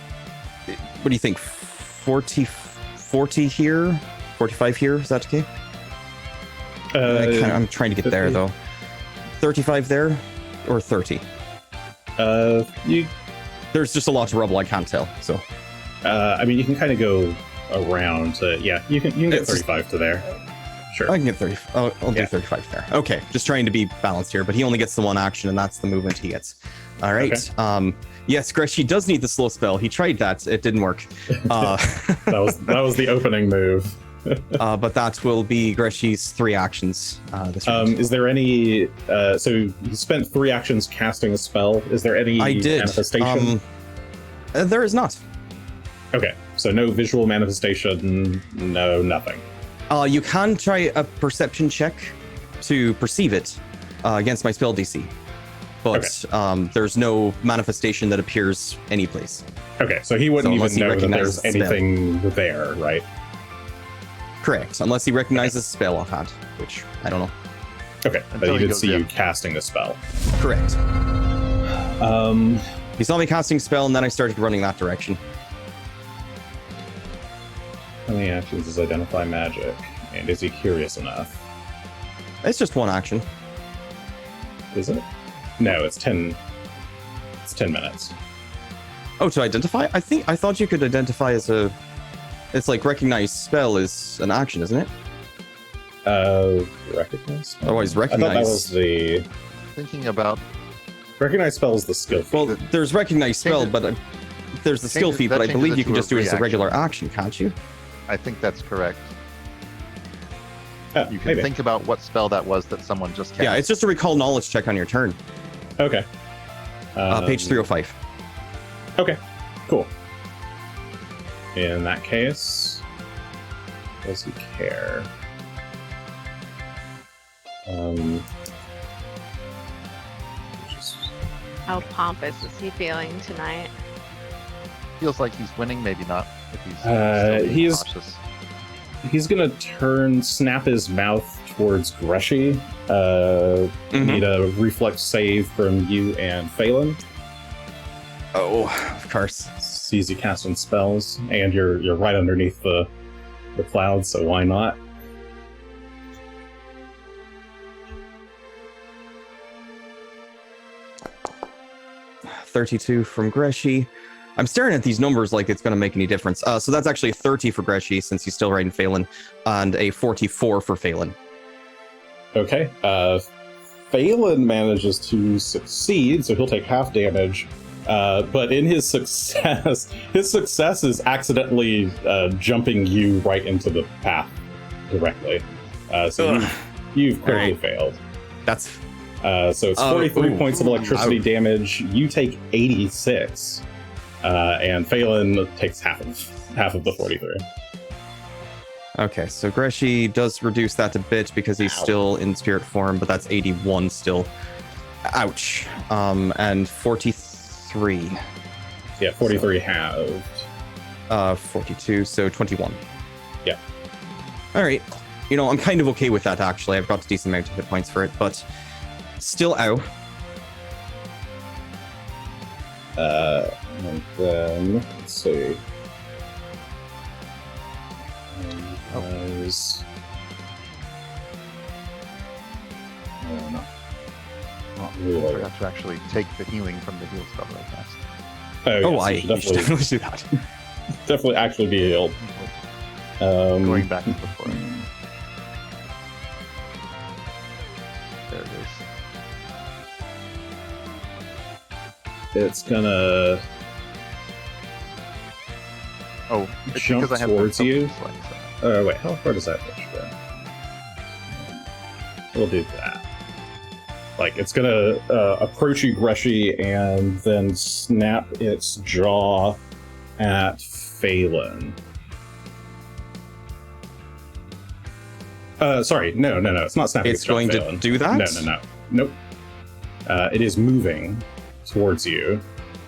do you think? 40 here? 45 here? Is that okay? I'm trying to get 50. there, though. 35 there? Or 30? There's just a lot of rubble, I can't tell, so... I mean, you can kind of go around. Yeah, you can get 35 to there. Sure. I can get 30. I'll do 35 there. Okay, just trying to be balanced here, but he only gets the one action, and that's the movement he gets. All right. Okay. Yes, Greshy does need the slow spell. He tried that. It didn't work. That was the opening move. But that will be Greshy's 3 actions this round. Is there any... so you spent 3 actions casting a spell. Is there any I did. manifestation? There is not. Okay, so no visual manifestation, no nothing. You can try a perception check to perceive it against my spell DC. But there's no manifestation that appears anyplace. Okay, so he wouldn't unless even he know that recognizes there's the spell. anything there, right? Correct, unless he recognizes the spell offhand, which I don't know. Okay, but Until he he did goes see in. you casting the spell. Correct. Um, He saw me casting spell, and then I started running that direction. how many actions does identify magic? And is he curious enough? It's just one action. Is it? No, it's 10. It's 10 minutes. Oh, to identify? I thought you could identify as a... It's like recognize spell is an action, isn't it? Recognize? Otherwise, I thought that recognize... was the... Thinking about Recognize spell is the skill. Well, there's recognize spell, Changes- but there's the skill changes- feat, that but I changes believe it you can to a just do it as a reaction. regular action, can't you? I think that's correct. You can Maybe. think about what spell that was that someone just cast. Yeah, it's just a recall knowledge check on your turn. Okay. Page 305. Okay, cool. In that case, does he care? Just- How pompous is he feeling tonight? Feels like he's winning, maybe not. If he's Uh, still being he's- cautious. He's gonna snap his mouth towards Greshy. Mhm. Need a reflex save from you and Phelan. Oh, of course. Sees you casting spells, and you're right underneath the clouds, so why not? $32 from Greshy. I'm staring at these numbers like it's going to make any difference. So that's actually 30 for Greshy, since he's still riding Phelan, and a 44 for Phelan. Okay. Phelan manages to succeed, so he'll take half damage. But in his success is accidentally jumping you right into the path directly. So you've clearly failed. That's So it's 43 ooh. points of electricity Ouch. damage. You take 86, and Phelan takes half of the 43. okay. So Greshy does reduce that a bit because he's Ow. still in spirit form, but that's 81 still. Ouch. And 43. Yeah, 43 halved. 42, so 21. Yeah. All right. You know, I'm kind of okay with that, actually. I've got a decent amount of hit points for it, but still out. And then let's see. Was no, not I really. forgot to actually take the healing from the heal spell that I cast. Oh, yes, I you you should definitely do that. definitely actually be healed. Going back to before. There it is. It's gonna Oh, it's jump because I have towards the you. focus light, so- Wait, how far does that push you? we'll do that. Like, it's gonna approach you, Greshy, and then snap its jaw at Phelan. Sorry, no, it's not snapping its jaw going at Phelan. to do that? No. Nope. It is moving towards you,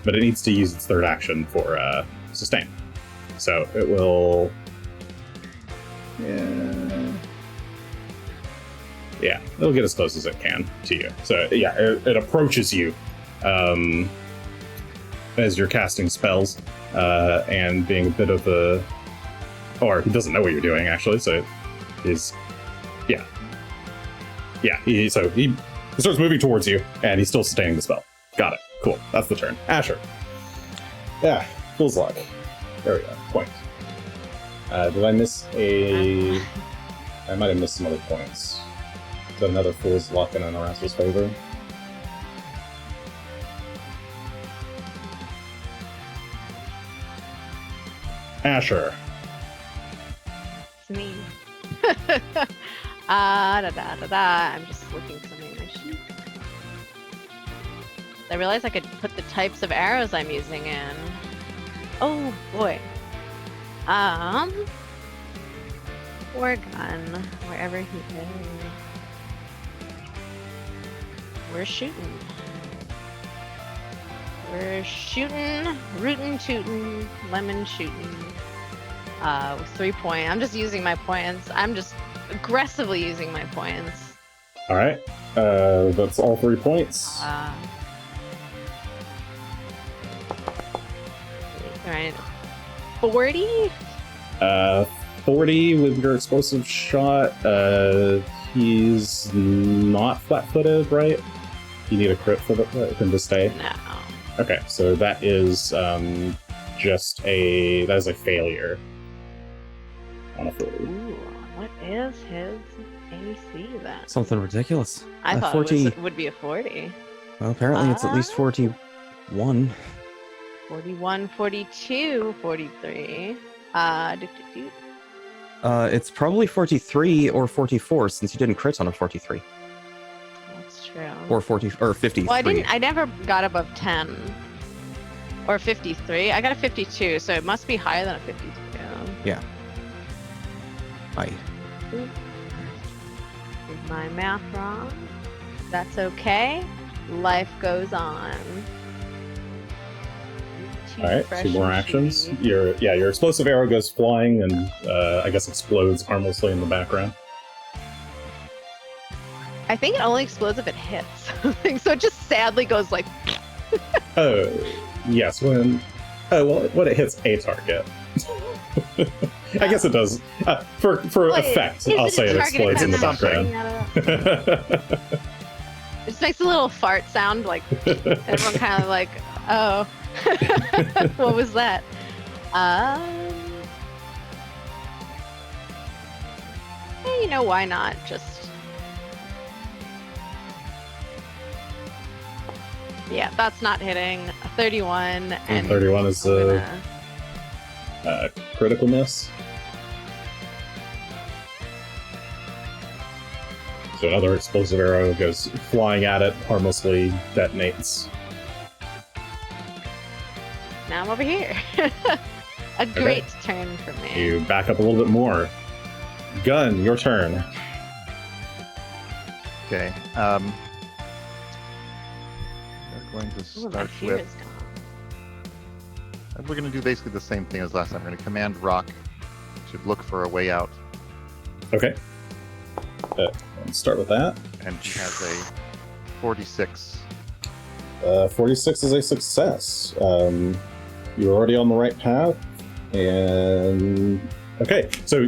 but it needs to use its third action for sustain. So it will... Yeah, it'll get as close as it can to you. So yeah, it approaches you as you're casting spells and being a bit of a... Or he doesn't know what you're doing, actually, so he's... Yeah. Yeah, he starts moving towards you, and he's still sustaining the spell. Got it. Cool. That's the turn. Asher. Yeah, Fool's Luck. There we go. Point. Did I miss a... I might have missed some other points. Is that another Fool's Luck in an Erasmus favor? Asher. It's me. I'm just looking for something in my sheet. I realized I could put the types of arrows I'm using in. Oh boy. Poor Gunn, wherever he is. We're shooting. We're shooting, rootin' tootin', lemon shooting. With 3 points. I'm just using my points. I'm just aggressively using my points. All right. That's all 3 points. All right. 40? 40 with your explosive shot. He's not flat-footed, right? You need a crit for him to stay? No. Okay, so that is just a failure on a 40. Ooh, what is his AC then? Something ridiculous. I thought 40. it would be a 40. Well, apparently it's at least 41. 41, 42, 43. It's probably 43 or 44 since you didn't crit on a 43. That's true. Or 40 or 53. Well, I never got above 10. Or 53. I got a 52, so it must be higher than a 52. Yeah. Aye. Did my math wrong? That's okay. Life goes on. All right, 2 more actions. Your explosive arrow goes flying and I guess explodes harmlessly in the background. I think it only explodes if it hits. So it just sadly goes like. Oh, yes. When it hits a target. I guess it does. For effect, I'll say it explodes in the background. It just makes a little fart sound, like everyone kind of like, oh, what was that? Hey, you know, why not? Yeah, that's not hitting. A 31. And 31 is a critical miss. So another explosive arrow goes flying at it, harmlessly detonates. Now I'm over here. A great turn for me. You back up a little bit more. Gunn, your turn. Okay. We're going to Ooh, my start fear with. is gone. We're going to do basically the same thing as last time. We're going to command Rock to look for a way out, Okay. Let's start with that. and he has a 46. 46 is a success. You're already on the right path. And okay, so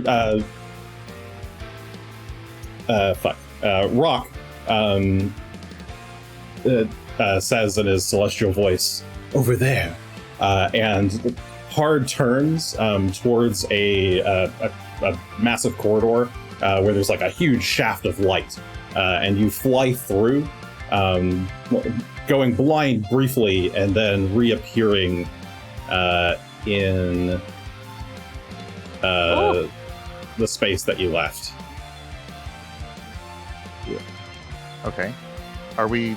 Rock says in his celestial voice, "Over there," and hard turns towards a massive corridor where there's like a huge shaft of light, and you fly through, going blind briefly and then reappearing in the space that you left. Yeah. Okay. Are we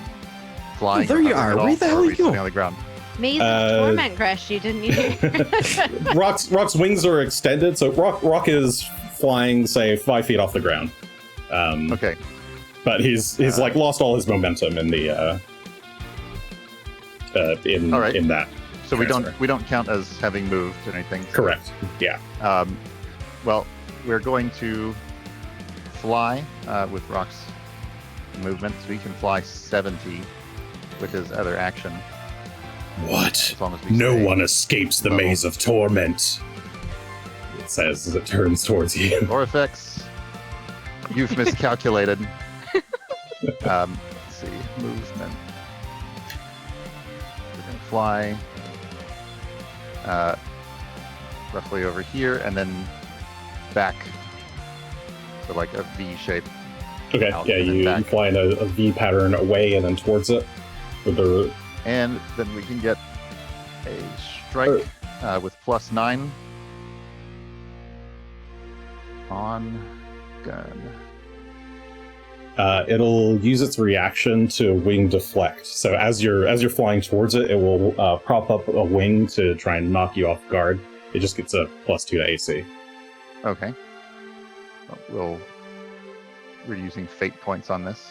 flying? there you or hovering are. at all, Where the or hell are you we sitting go? on the ground? Maze of Torment, Greshy, didn't you hear? Rock's wings are extended, so Rock is flying, say, 5 feet off the ground. Okay. But he's like lost all his momentum in the All right. in that. So transfer. we don't count as having moved or anything. So, Correct. Yeah. Well, we're going to fly with Rock's movement, so he can fly 70 with his other action. What? As long as we No stay one escapes the level. maze of torment. It says as it turns towards you. Ghlorofaex, you've miscalculated. Let's see, movement. We're gonna fly roughly over here and then back. So like a V shape. Okay. Out Yeah, and then you back. fly in a V pattern away and then towards it with the. And then we can get a strike with +9 on Gunn. It'll use its reaction to wing deflect. So as you're flying towards it, it will prop up a wing to try and knock you off guard. It just gets a +2 to AC. Okay. We're using fate points on this.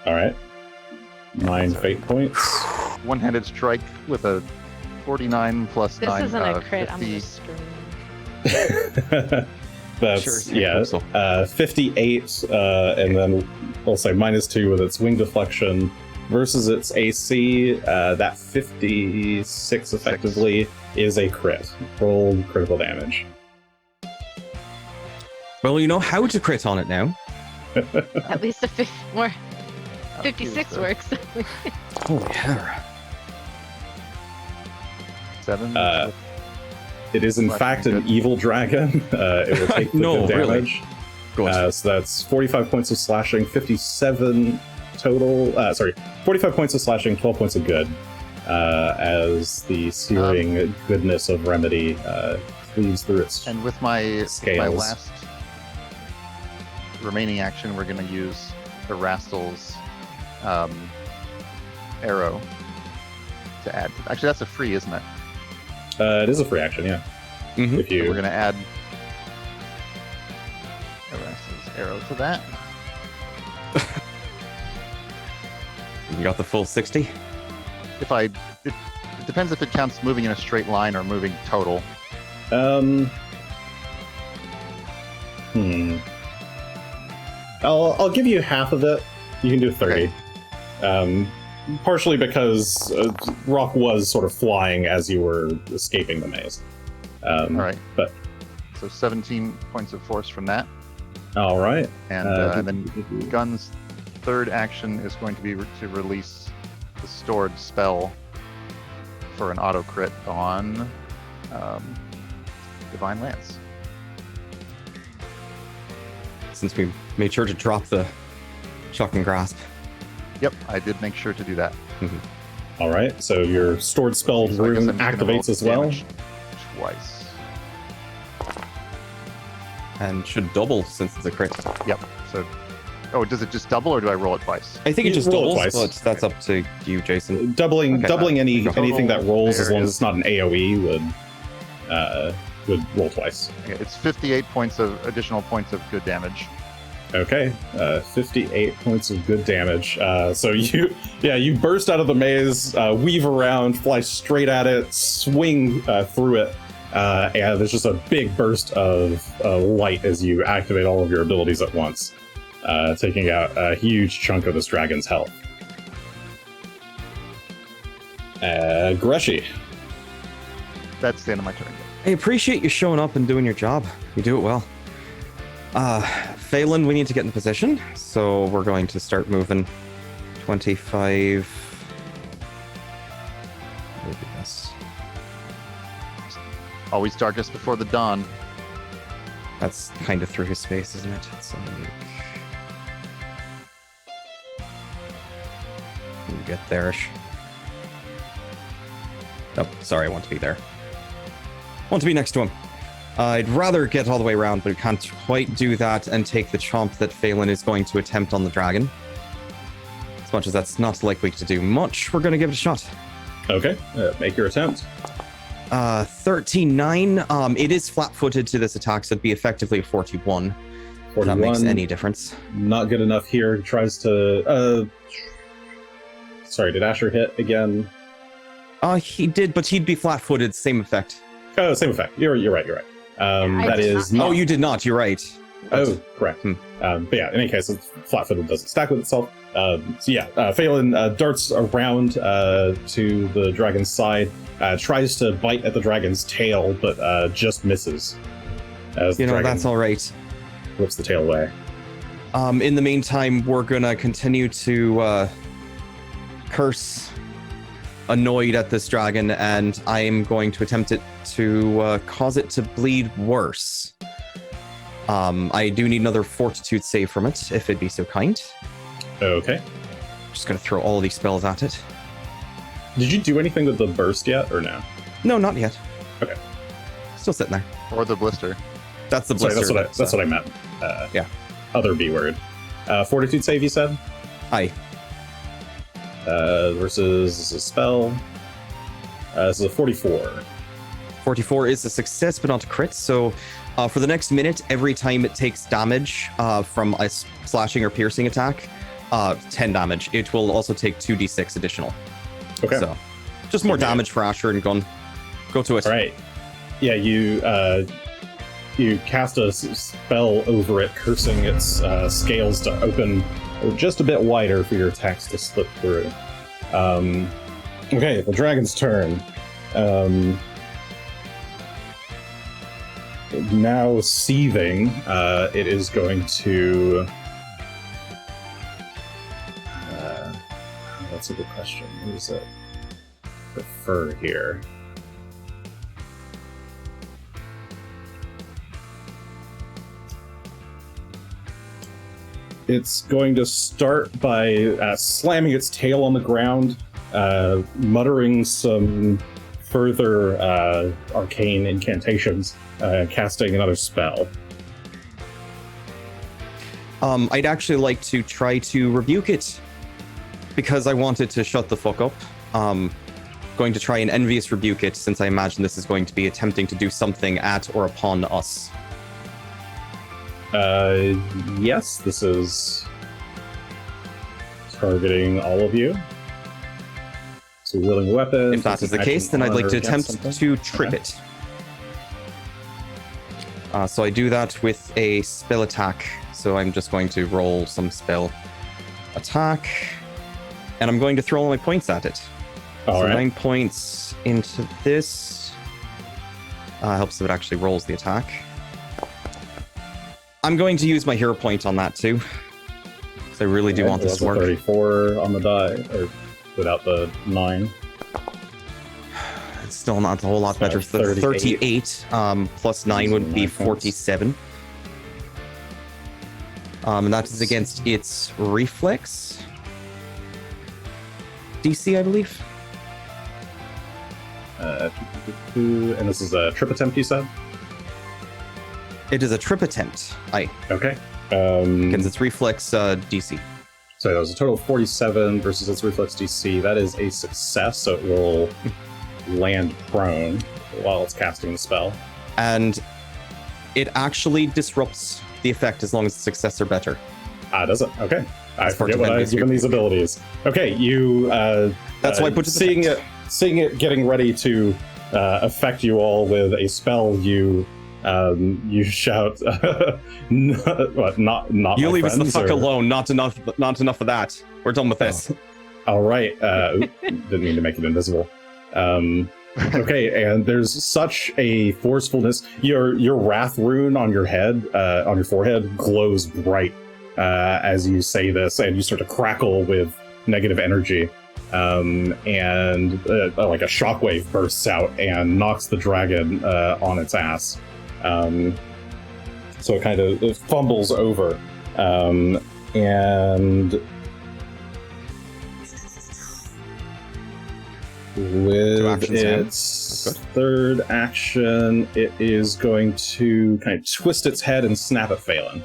All right. 9 So- fate points. One-handed strike with a 49 plus This 9. isn't a crit. I'm 50. gonna scream. That's Sure, yeah. so. 58, and then we'll say -2 with its wing deflection versus its AC. That 56 effectively is a crit. Roll critical damage. Well, you know how to crit on it now. At least a more I'll 56 use the works. Oh, yeah. 7. It is in Slashing fact an good. evil dragon. It will take the No, good really? damage. Good. So that's 45 points of slashing, 57 total. 45 points of slashing, 12 points of good. As the searing goodness of Remedy cleaves through its. And with my Scales. last remaining action, we're going to use Erastil's arrow to add. Actually, that's a free, isn't it? It is a free action, yeah. Mhm. If you. So we're going to add Erastil's arrow to that. You got the full 60? It depends if it counts moving in a straight line or moving total. I'll give you half of it. You can do 30. Partially because Rock was sort of flying as you were escaping the maze. All right. But So 17 points of force from that. all right. And then Gunn's third action is going to be to release the stored spell for an auto crit on Divine Lance. Since we made sure to drop the Shock and Grasp. Yep, I did make sure to do that. All right. So your stored spell So I guess rune I'm just gonna roll activates as well. damage twice. And should double since it's a crit. Yep. So, does it just double or do I roll it twice? I think it You just roll it doubles, twice. but that's up to you, Jason. Doubling Okay. anything that rolls as There long as is- it's not an AOE would roll twice. Okay, it's 58 points of additional points of good damage. Okay, 58 points of good damage. So you burst out of the maze, weave around, fly straight at it, swing through it, and there's just a big burst of light as you activate all of your abilities at once, taking out a huge chunk of this dragon's health. Greshy. That's the end of my turn. I appreciate you showing up and doing your job. You do it well. Phelan, we need to get in position, so we're going to start moving 25. Maybe this. Always darkest before the dawn. That's kind of through his space, isn't it? It's you get there-ish. Oh, sorry, I want to be there. I want to be next to him. I'd rather get all the way around, but can't quite do that and take the chomp that Phelan is going to attempt on the dragon. As much as that's not likely to do much, we're going to give it a shot. Okay, make your attempt. 39. It is flat-footed to this attack, so it'd be effectively a 41. 41. If that makes any difference. Not good enough here. Tries to... sorry, did Asher hit again? He did, but he'd be flat-footed, same effect. Oh, same effect. You're right. That is not... Oh, you did not. You're right. Oh, correct. But yeah, in any case, it's flat-footed doesn't stack with itself. Phelan darts around to the dragon's side, tries to bite at the dragon's tail, but just misses. As the dragon that's all right. whips the tail away. In the meantime, we're gonna continue to curse, annoyed at this dragon, and I am going to attempt to cause it to bleed worse. I do need another fortitude save from it, if it'd be so kind. Okay. Just gonna throw all of these spells at it. Did you do anything with the burst yet, or no? No, not yet. Okay. Still sitting there. Or the blister. That's the Sorry, blister. that's what I meant. Yeah. Other B word. Fortitude save, you said? Aye. Versus a spell. This is a 44. 44 is a success, but not a crit. So for the next minute, every time it takes damage from a slashing or piercing attack, 10 damage. It will also take 2d6 additional. Okay. So just more damage for Asher and Gunn. Go to it. All right. Yeah, you cast a spell over it, cursing its scales to open just a bit wider for your attacks to slip through. Okay, the dragon's turn. Now seething, it is going to... that's a good question. What does it prefer here? It's going to start by slamming its tail on the ground, muttering some further arcane incantations, casting another spell. I'd actually like to try to rebuke it, because I wanted to shut the fuck up. Going to try and envious rebuke it, since I imagine this is going to be attempting to do something at or upon us. Yes, this is targeting all of you. It's a willing weapon. If that is the case, then I'd like to attempt to trip it. So I do that with a spell attack. So I'm just going to roll some spell attack, and I'm going to throw all my points at it. All right. 9 points into this. Helps if it actually rolls the attack. I'm going to use my hero point on that too. So I really do want this to work. 34 on the die, or without the 9. It's still not a whole lot better. 38 plus 9 would be 47. And that is against its reflex DC, I believe. And this is a trip attempt, you said? It is a trip attempt. Aye. Okay. Against its reflex DC. So that was a total of 47 versus its reflex DC. That is a success, so it will land prone while it's casting the spell. And it actually disrupts the effect as long as the success are better. Does it? Okay. I forget what I've given these abilities. Okay, you... That's why I put it seeing it getting ready to affect you all with a spell, you shout, not you my leave us the friends, fuck or... alone. Not enough of that. We're done with this. All right. Didn't mean to make it invisible. Okay, and there's such a forcefulness. Your wrath rune on your head, on your forehead, glows bright as you say this, and you start to crackle with negative energy. And like a shockwave bursts out and knocks the dragon on its ass. So it kind of fumbles over. And with its third action, it is going to kind of twist its head and snap at Phelan.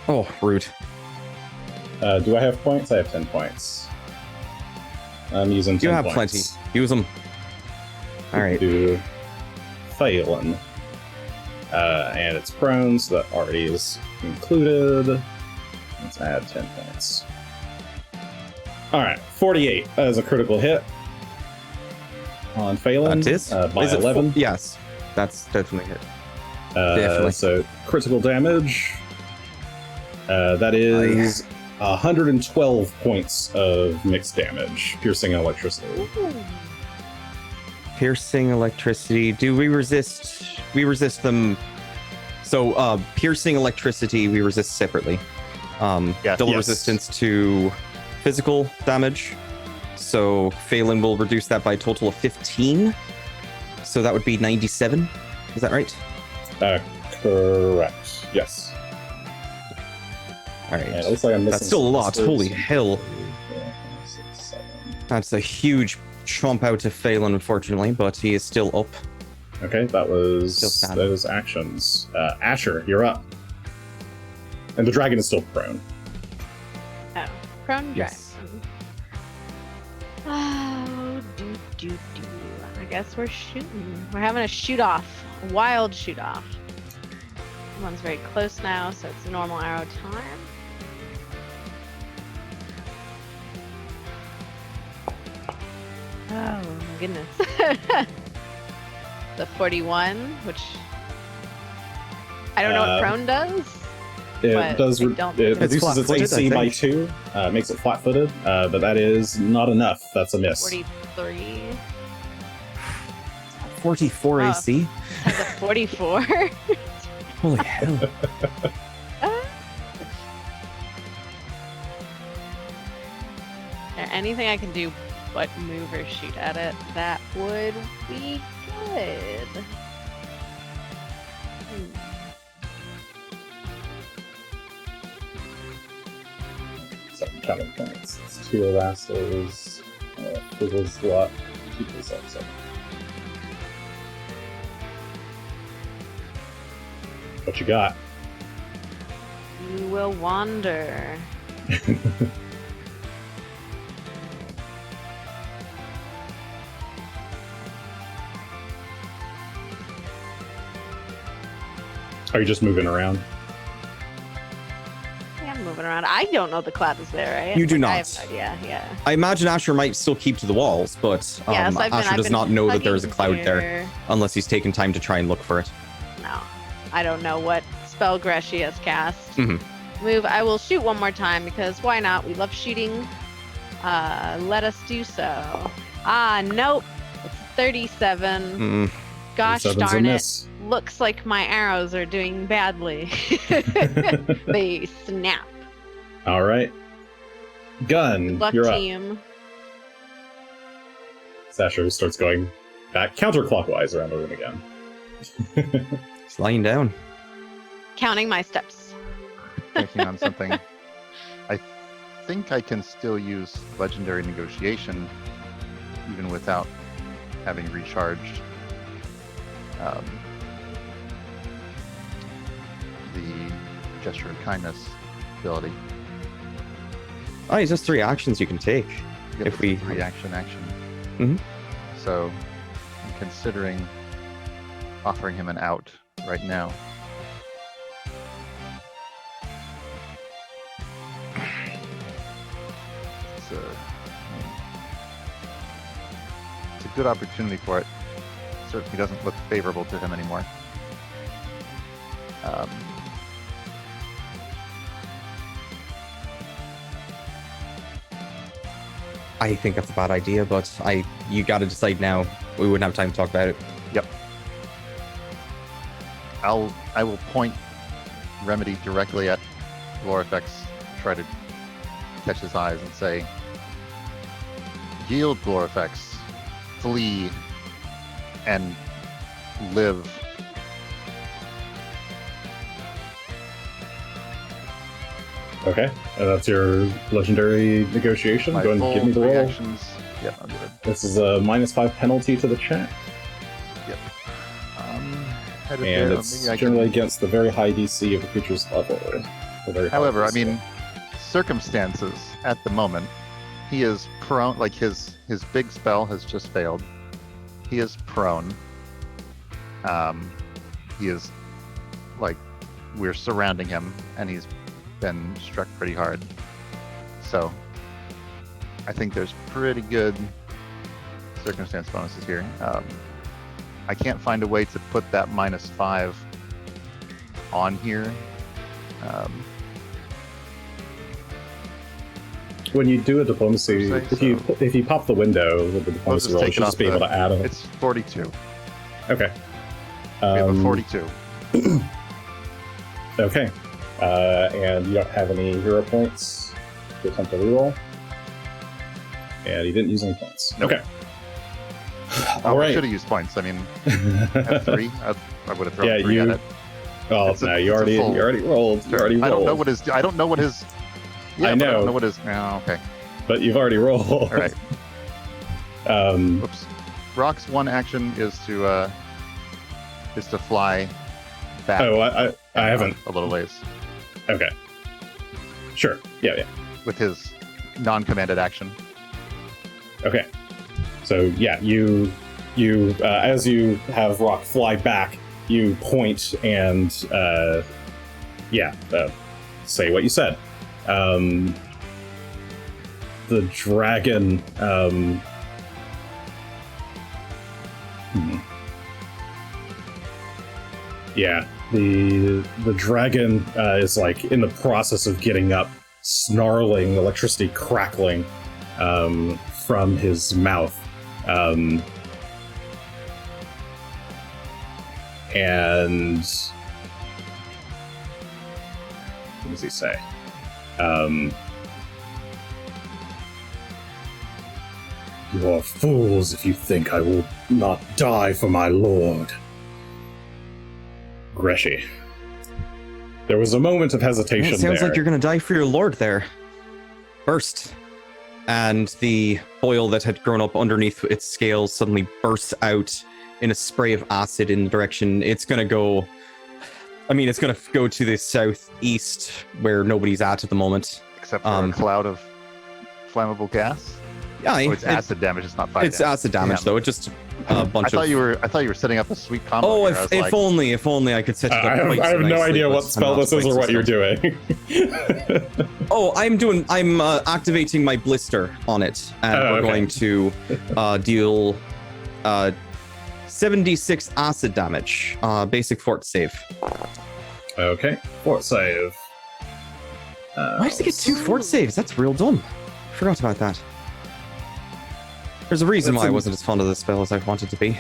Oh, rude. Do I have points? I have 10 points. I'm using 10 You have points. plenty. Use them. All right. Do Phelan. And it's prone, so that already is included. Let's add 10 points. Alright, 48. That is a critical hit on Phelan. That is? By Is it 11. Yes. That's definitely hit. Definitely. So, critical damage. That is 112 points of mixed damage, piercing and electricity. Piercing electricity. Do we resist? We resist them. So, piercing electricity, we resist separately. Double resistance to physical damage. So, Phelan will reduce that by a total of 15. So, that would be 97. Is that right? Correct. Yes. All right. And it looks like I'm missing. That's still a lot. some Holy sisters. hell. 4, 5, 6, 7. That's a huge chomp out to Phelan, unfortunately, but he is still up. Okay, that was Still standing. those actions. Asher, you're up. And the dragon is still prone. Oh, prone Yes. dragon. Oh, do. I guess we're shooting. We're having a shoot off, a wild shoot off. One's very close now, so it's normal arrow time. Oh my goodness. The 41, which I don't know what prone does. It But does. I don't It think it's reduces its flat-footed, I AC by think. 2. Makes it flat-footed, but that is not enough. That's a miss. 43 44 Oh. AC. has a 44. Holy hell. Anything I can do but move or shoot at it, that would be good. So I'm counting points. It's 2 Erastos, Fizzle's lot, 2 plus 7. What you got? You will wander. Are you just moving around? Yeah, I'm moving around. I don't know the cloud is there, right? You do I have not. no idea, yeah. I imagine Asher might still keep to the walls, but Yes, Asher does not know that there is a cloud there there. unless he's taken time to try and look for it. No. I don't know what spell Greshy has cast. Mhm. Move. I will shoot one more time because why not? We love shooting. Let us do so. Nope. It's 37. Gosh 37's a darn it. miss. Looks like my arrows are doing badly. They snap. All right. Gunn, Luck you're up. team. Asher starts going back counterclockwise around the room again. He's lying down. Counting my steps. Thinking on something. I think I can still use legendary negotiation even without having recharged the gesture of kindness ability. Oh, he's just 3 actions you can take. Yep, If it's we- a reaction action. Mhm. So I'm considering offering him an out right now. It's a good opportunity for it. Certainly doesn't look favorable to him anymore. I think that's a bad idea, but you gotta decide now. We wouldn't have time to talk about it. Yep. I will point Remedy directly at Ghlorofaex, try to catch his eyes and say, "Yield, Ghlorofaex, flee, and live." Okay, and that's your legendary negotiation. My Go ahead and give me the roll. reactions. Yep, I'll do it. This is a -5 penalty to the check, Headed and there. it's Maybe I generally can- against the very high DC of the creature's level. The very high However, I DC. mean, circumstances at the moment, he is prone. Like his big spell has just failed. He is prone. He is like we're surrounding him, and he's been struck pretty hard. So I think there's pretty good circumstance bonuses here. I can't find a way to put that -5 on here. When you do a diplomacy, Say if you pop the window with the I'll diplomacy roll, you should just be able to add it. It's 42. Okay. We have a 42. Okay. And you don't have any hero points to attempt to reroll. And you didn't use any points. Nope. Okay. I All right. should have used points. I mean, at 3, I would have thrown Yeah, 3 at you. it. Oh It's a- no! it's You a already full rolled. You already rolled. I don't know what his. I don't know what his. Yeah, I but I know. don't know what his. Oh, okay. But you've already rolled. All right. Um. Oops. Rock's one action is to fly back. Oh, I haven't. A little ways Okay. Sure. Yeah. with his non-commanded action. Okay. So yeah, you as you have Rock fly back, you point and say what you said. The dragon. Yeah, the dragon is like in the process of getting up, snarling, electricity crackling from his mouth. And what does he say? You are fools if you think I will not die for my lord. Greshy. There was a moment of hesitation It sounds there. like you're going to die for your lord there. Burst. And the oil that had grown up underneath its scales suddenly bursts out in a spray of acid in the direction it's going to go. I mean, it's going to go to the southeast where nobody's at the moment. Except for a cloud of flammable gas. Yeah, Oh, it's acid damage. It's not fire. It's acid damage, Damn. though. It just a bunch I thought of. you were setting up a sweet combo. Oh, here. I was if like, only I could set it up. I have no nicely, idea but what I'm spell not this is or quite what you're system. doing. Oh, I'm activating my blister on it, and we're okay. going to deal 76 acid damage. Basic fort save. Okay, fort save. Why does it get 2 fort saves? That's real dumb. Forgot about that. There's a reason That's why I wasn't as fond of the spell as I wanted to be.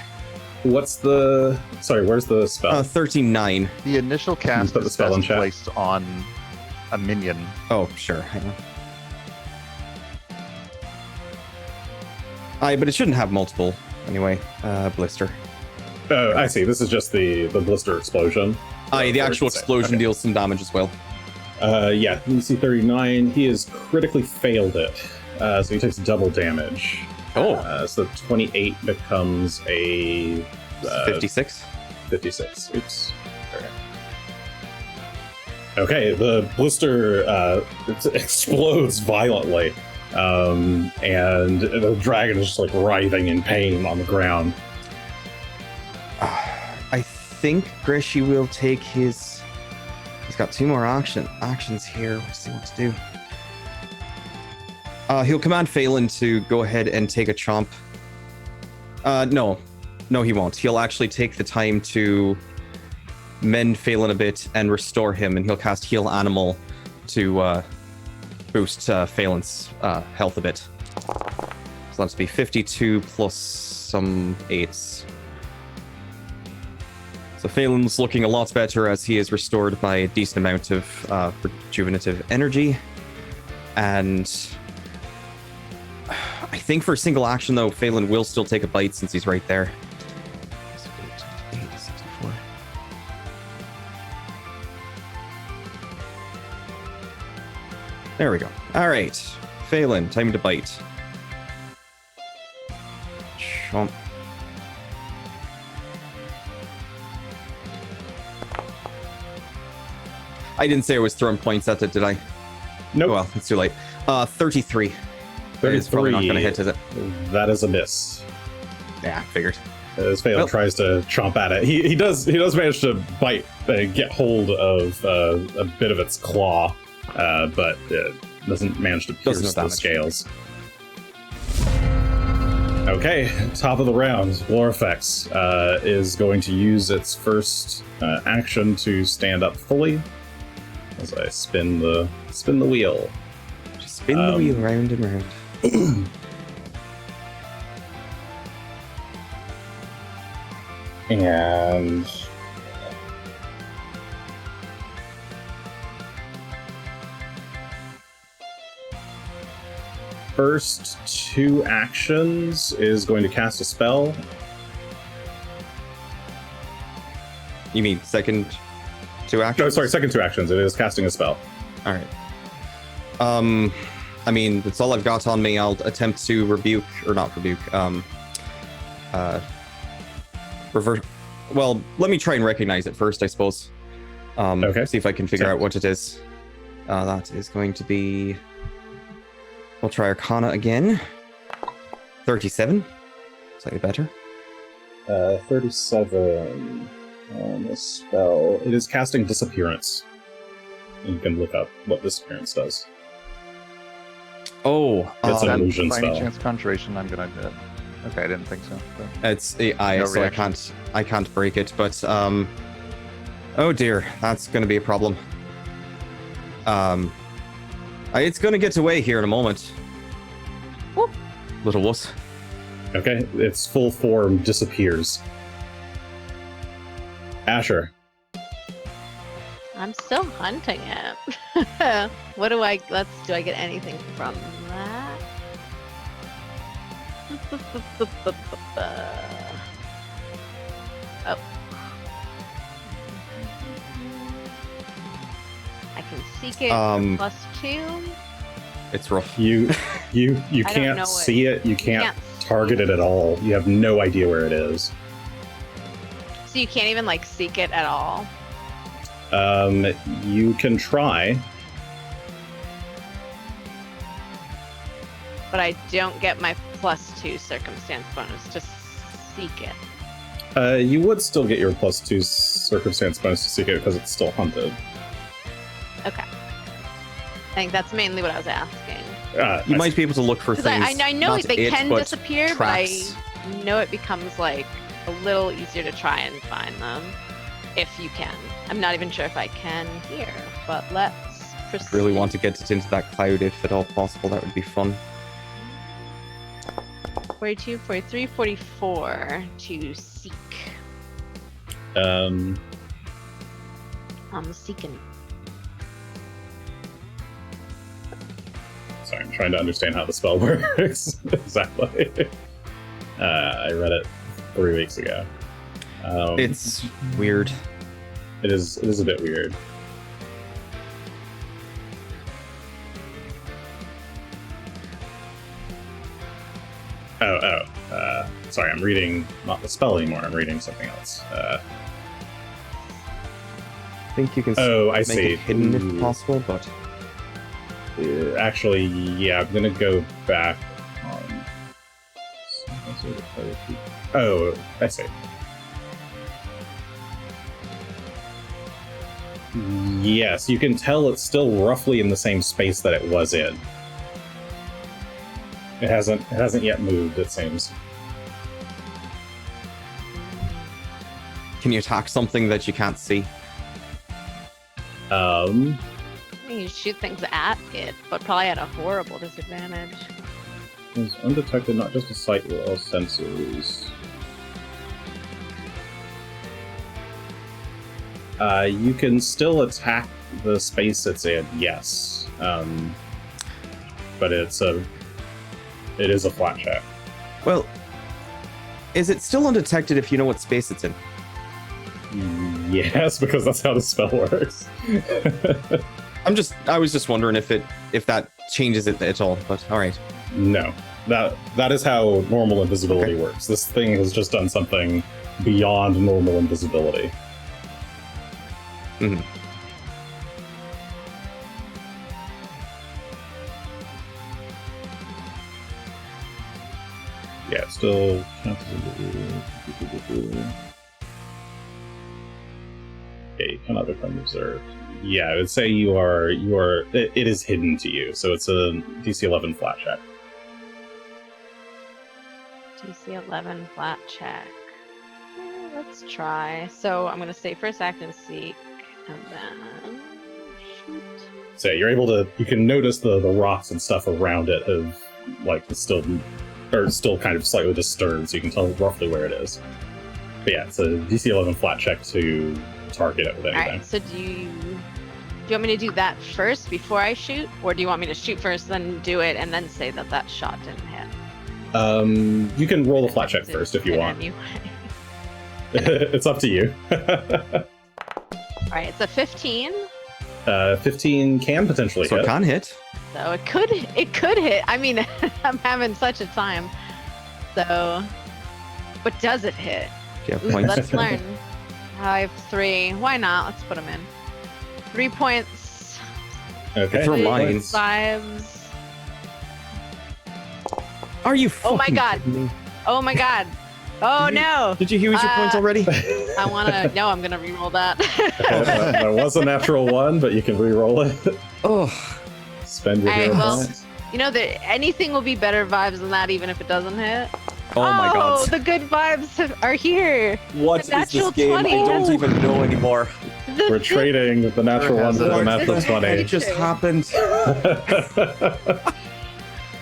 What's the... Sorry, where's the spell? 39. the initial cast put the is spell in best chat. placed on a minion. Oh, sure. Hang on. But it shouldn't have multiple. Anyway, blister. Oh, I see. This is just the blister explosion. The actual Save. explosion Okay. deals some damage as well. Yeah, DC 39. He has critically failed it. So he takes double damage. Oh, So 28 becomes a 56. 56. Oops. Okay, the blister explodes violently, and the dragon is just like writhing in pain on the ground. I think Greshy will take his. He's got 2 more actions here. Let's see what to do. He'll command Phelan to go ahead and take a chomp. No, he won't. He'll actually take the time to mend Phelan a bit and restore him, and he'll cast Heal Animal to boost Phelan's health a bit. So let's be 52 plus some 8s. So Phelan's looking a lot better as he is restored by a decent amount of rejuvenative energy. And I think for a single action, though, Phelan will still take a bite since he's right there. 64. There we go. All right. Phelan, time to bite. Chomp. I didn't say I was throwing points at it, did I? Nope. Well, it's too late. 33. 33. It's probably not going to hit, is it? That is a miss. Yeah, figured. As Phelan tries to chomp at it, he does manage to bite and get hold of a bit of its claw, but it doesn't manage to pierce the scales. Okay, top of the round. Ghlorofaex is going to use its first action to stand up fully as I spin the wheel. Just spin the wheel round and round. And first 2 actions is going to cast a spell. You mean second 2 actions? No, sorry, second 2 actions. It is casting a spell. All right. I mean, that's all I've got on me. I'll attempt to rebuke, or not rebuke, reverse. Well, let me try and recognize it first, I suppose. Okay. See if I can figure out what it is. That is going to be... We'll try Arcana again. 37. Slightly better. 37 on the spell. It is casting Disappearance. You can look up what Disappearance does. Oh, It's an illusion by spell. any chance concentration, I'm gonna do it. Okay, I didn't think so. it's No so reaction. I can't break it, but oh dear, that's gonna be a problem. It's gonna get away here in a moment. Whoop. Little wuss. Okay, its full form disappears. Asher. I'm still hunting it. What do I get anything from that? Oh. I can seek it for +2. It's rough. You I don't know can't it. see it, you can't can't target it at all. You have no idea where it is. So you can't even like seek it at all. You can try. But I don't get my +2 circumstance bonus to seek it. You would still get your +2 circumstance bonus to seek it because it's still hunted. Okay. I think that's mainly what I was asking. You might be able to look for Because things. I know not they it, can but disappear, traps. but I know it becomes like a little easier to try and find them if you can. I'm not even sure if I can here, but let's proceed. Really want to get it into that cloud if at all possible. That would be fun. 42, 43, 44 to seek. Um, I'm seeking. Sorry, I'm trying to understand how the spell works exactly. I read it 3 weeks ago. It's weird. It is a bit weird. Sorry, I'm reading not the spell anymore. I'm reading something else. I think you can I make see. it hidden Ooh. if possible, but Actually, yeah, I'm gonna go back on. Oh, I see. Yes, you can tell it's still roughly in the same space that it was in. It hasn't yet moved, it seems. can you attack something that you can't see? You shoot things at it, but probably at a horrible disadvantage. It's undetected, not just a sight with all sensors. You can still attack the space it's in, yes. But it is a flat check. Well, is it still undetected if you know what space it's in? Yes, because that's how the spell works. I was just wondering if that changes it at all, but all right. No. That is how normal invisibility works. This thing has just done something beyond normal invisibility. Mm-hmm. Yeah, still. Okay, you cannot become observed. Yeah, I would say you are. It is hidden to you, so it's a DC 11 flat check. DC 11 flat check. Let's try. So I'm gonna say first act and seek, and then shoot. So you're able to. You can notice the rocks and stuff around it have still kind of slightly disturbed, so you can tell roughly where it is. But yeah, it's a DC 11 flat check to target it with anything. All right. So do you want me to do that first before I shoot, or do you want me to shoot first, then do it, and then say that shot didn't hit? You can roll the flat check first if you want. Anyway. It's up to you. All right. It's a 15. 15 can potentially So hit. it can hit. So it could hit. I mean, I'm having such a time. So, but does it hit? Yeah, Ooh, points. let's learn. I have 3. Why not? Let's put them in. 3 points. Okay. Throw mine. Vibes. Are you? Oh my fucking God. kidding me? Oh my God. Oh no. Did you use your points already? I wanna. No, I'm gonna re-roll that. That was a natural 1, but you can re-roll it. Oh, Spend your All right, hero well, points. You know that anything will be better vibes than that, even if it doesn't hit. oh my God. The good vibes are here. What the is this natural game? 20. I don't even know anymore. We're trading the natural 1 for the natural It 20. just happened.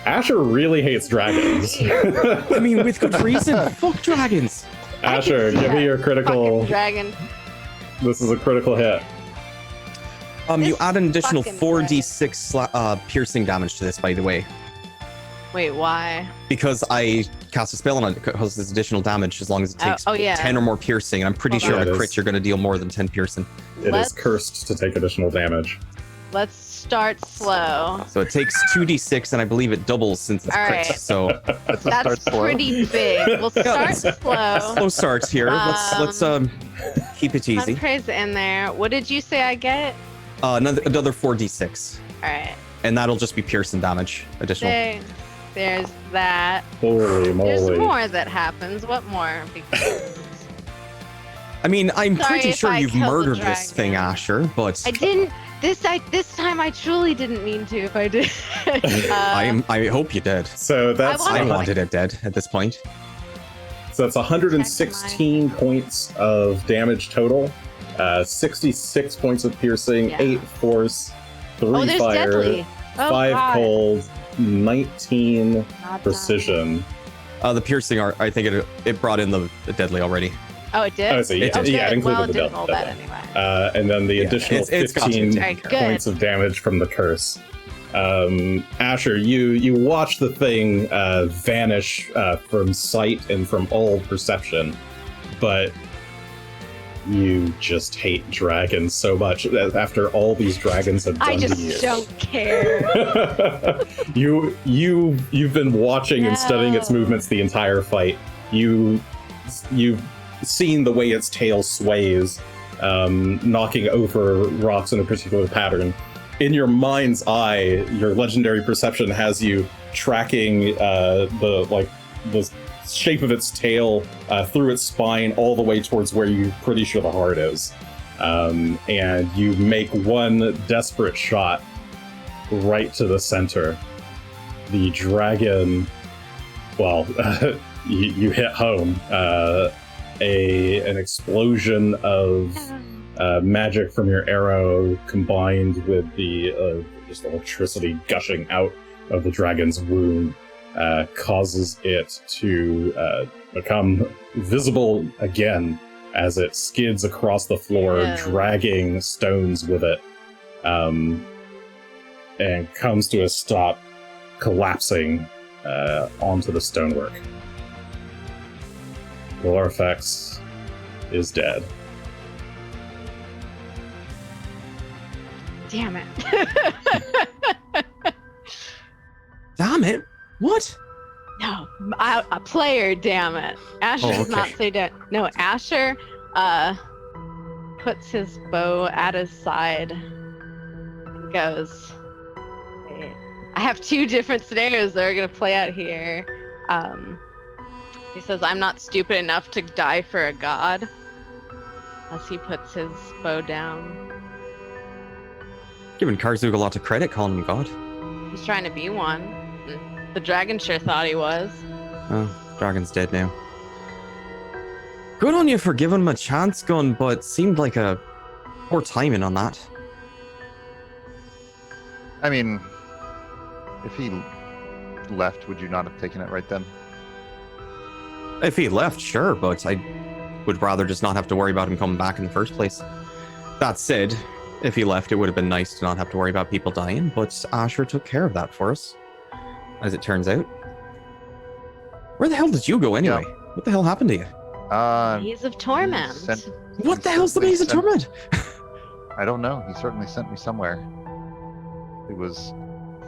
Asher really hates dragons. I mean, with good reason. Fuck dragons. Asher, see give me that. your critical. Fucking dragon. This is a critical hit. You This add an additional fucking 4d6 piercing damage to this, by the way. Wait, why? Because I cast a spell on it, it causes additional damage as long as it takes oh, yeah. 10 or more piercing. And I'm pretty Hold sure on. on a It crit is. you're going to deal more than 10 piercing. It Let's- is cursed to take additional damage. Let's start slow. So it takes 2d6, and I believe it doubles since it's All crit. right. So Let's start That's slow. pretty big. We'll start slow. slow starts here. Let's keep it easy. Praise in there. What did you say I get? Another 4d6, All right. and that'll just be piercing damage additional. There's that. Holy moly. There's more that happens. What more? Because I mean, I'm Sorry pretty if sure I you've killed the murdered this thing, dragon. Asher, but I didn't. This time I truly didn't mean to. If I did. I hope you did. So that's I I wanted- wanted it dead at this point. So that's 116 points of damage total. 66 points of piercing, Yeah. 8 force, 3 Oh, there's fire, deadly. Oh, 5 God. cold, 19 Not precision. The piercing art, I think it brought in the deadly already. done. Oh, it did. Oh, so yeah, It did. yeah, it included well, it the didn't death. roll that anyway. And then the Yeah, additional it's got you 15 taken Alright, care good. points of damage from the curse. Asher, you watch the thing vanish from sight and from all perception, but you just hate dragons so much after all these dragons have done I to you. just don't care. You've been watching and studying its No. movements the entire fight. You've seen the way its tail sways, knocking over rocks in a particular pattern. In your mind's eye, your legendary perception has you tracking the shape of its tail through its spine all the way towards where you're pretty sure the heart is. And you make one desperate shot right to the center. The dragon, well, you hit home. An explosion of magic from your arrow combined with the just electricity gushing out of the dragon's wound causes it to become visible again as it skids across the floor, Yeah. dragging stones with it, and comes to a stop, collapsing onto the stonework. Ghlorofaex is dead. Damn it. Damn it! What? No, a player, damn it. Asher Oh, does not okay. say that. No, Asher puts his bow at his side and goes, "Wait, I have 2 different scenarios that are going to play out here. He says, I'm not stupid enough to die for a god. As he puts his bow down. Giving Karzuk a lot of credit, calling him God. He's trying to be one. The dragon sure thought he was. Oh, dragon's dead now. Good on you for giving him a chance, Gunn, but seemed like a poor timing on that. I mean, if he left, would you not have taken it right then? If he left, sure, but I would rather just not have to worry about him coming back in the first place. That said, if he left, it would have been nice to not have to worry about people dying, but Asher took care of that for us, as it turns out. Where the hell did you go anyway? Yeah. What the hell happened to you? Maze of Torment. What the hell's the Maze of Torment? I don't know. He certainly sent me somewhere. It was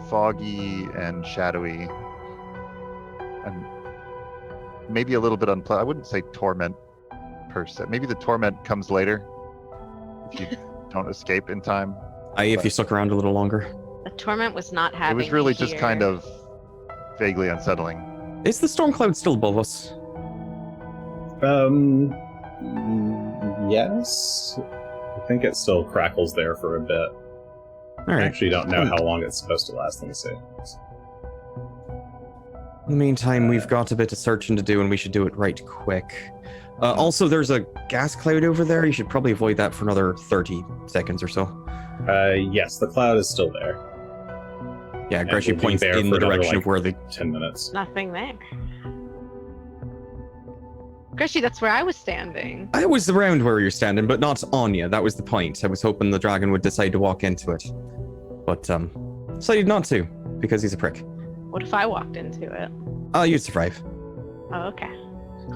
foggy and shadowy, and maybe a little bit unpleasant. I wouldn't say torment per se. Maybe the torment comes later if you don't escape in time. If you stuck around a little longer. The Torment was not having It was really here. just kind of vaguely unsettling. Is the storm cloud still above us? Yes. I think it still crackles there for a bit. I Alright. actually don't know how long it's supposed to last. Let me see. In the meantime, we've got a bit of searching to do, and we should do it right quick. Also, there's a gas cloud over there. You should probably avoid that for another 30 seconds or so. Yes, the cloud is still there. Yeah, And Greshy we'll be points there in for the another, direction like, of where the... 10 minutes. Nothing there. Greshy, that's where I was standing. I was around where you're standing, but not on you. That was the point. I was hoping the dragon would decide to walk into it. But, decided not to, because he's a prick. What if I walked into it? You'd survive. Oh, okay.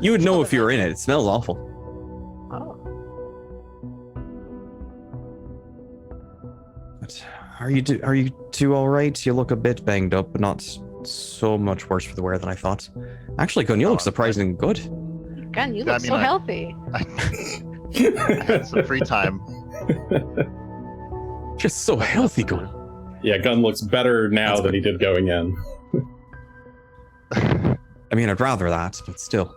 You would know if you were in it. It smells awful. Oh. But are you two all right? You look a bit banged up, but not so much worse for the wear than I thought. Actually, Gunn, you look surprisingly good. Gunn, you I look mean, so I- healthy. I had some free time. Just so healthy, Gunn. Yeah, Gunn looks better now That's than he did going in. I mean, I'd rather that, but still.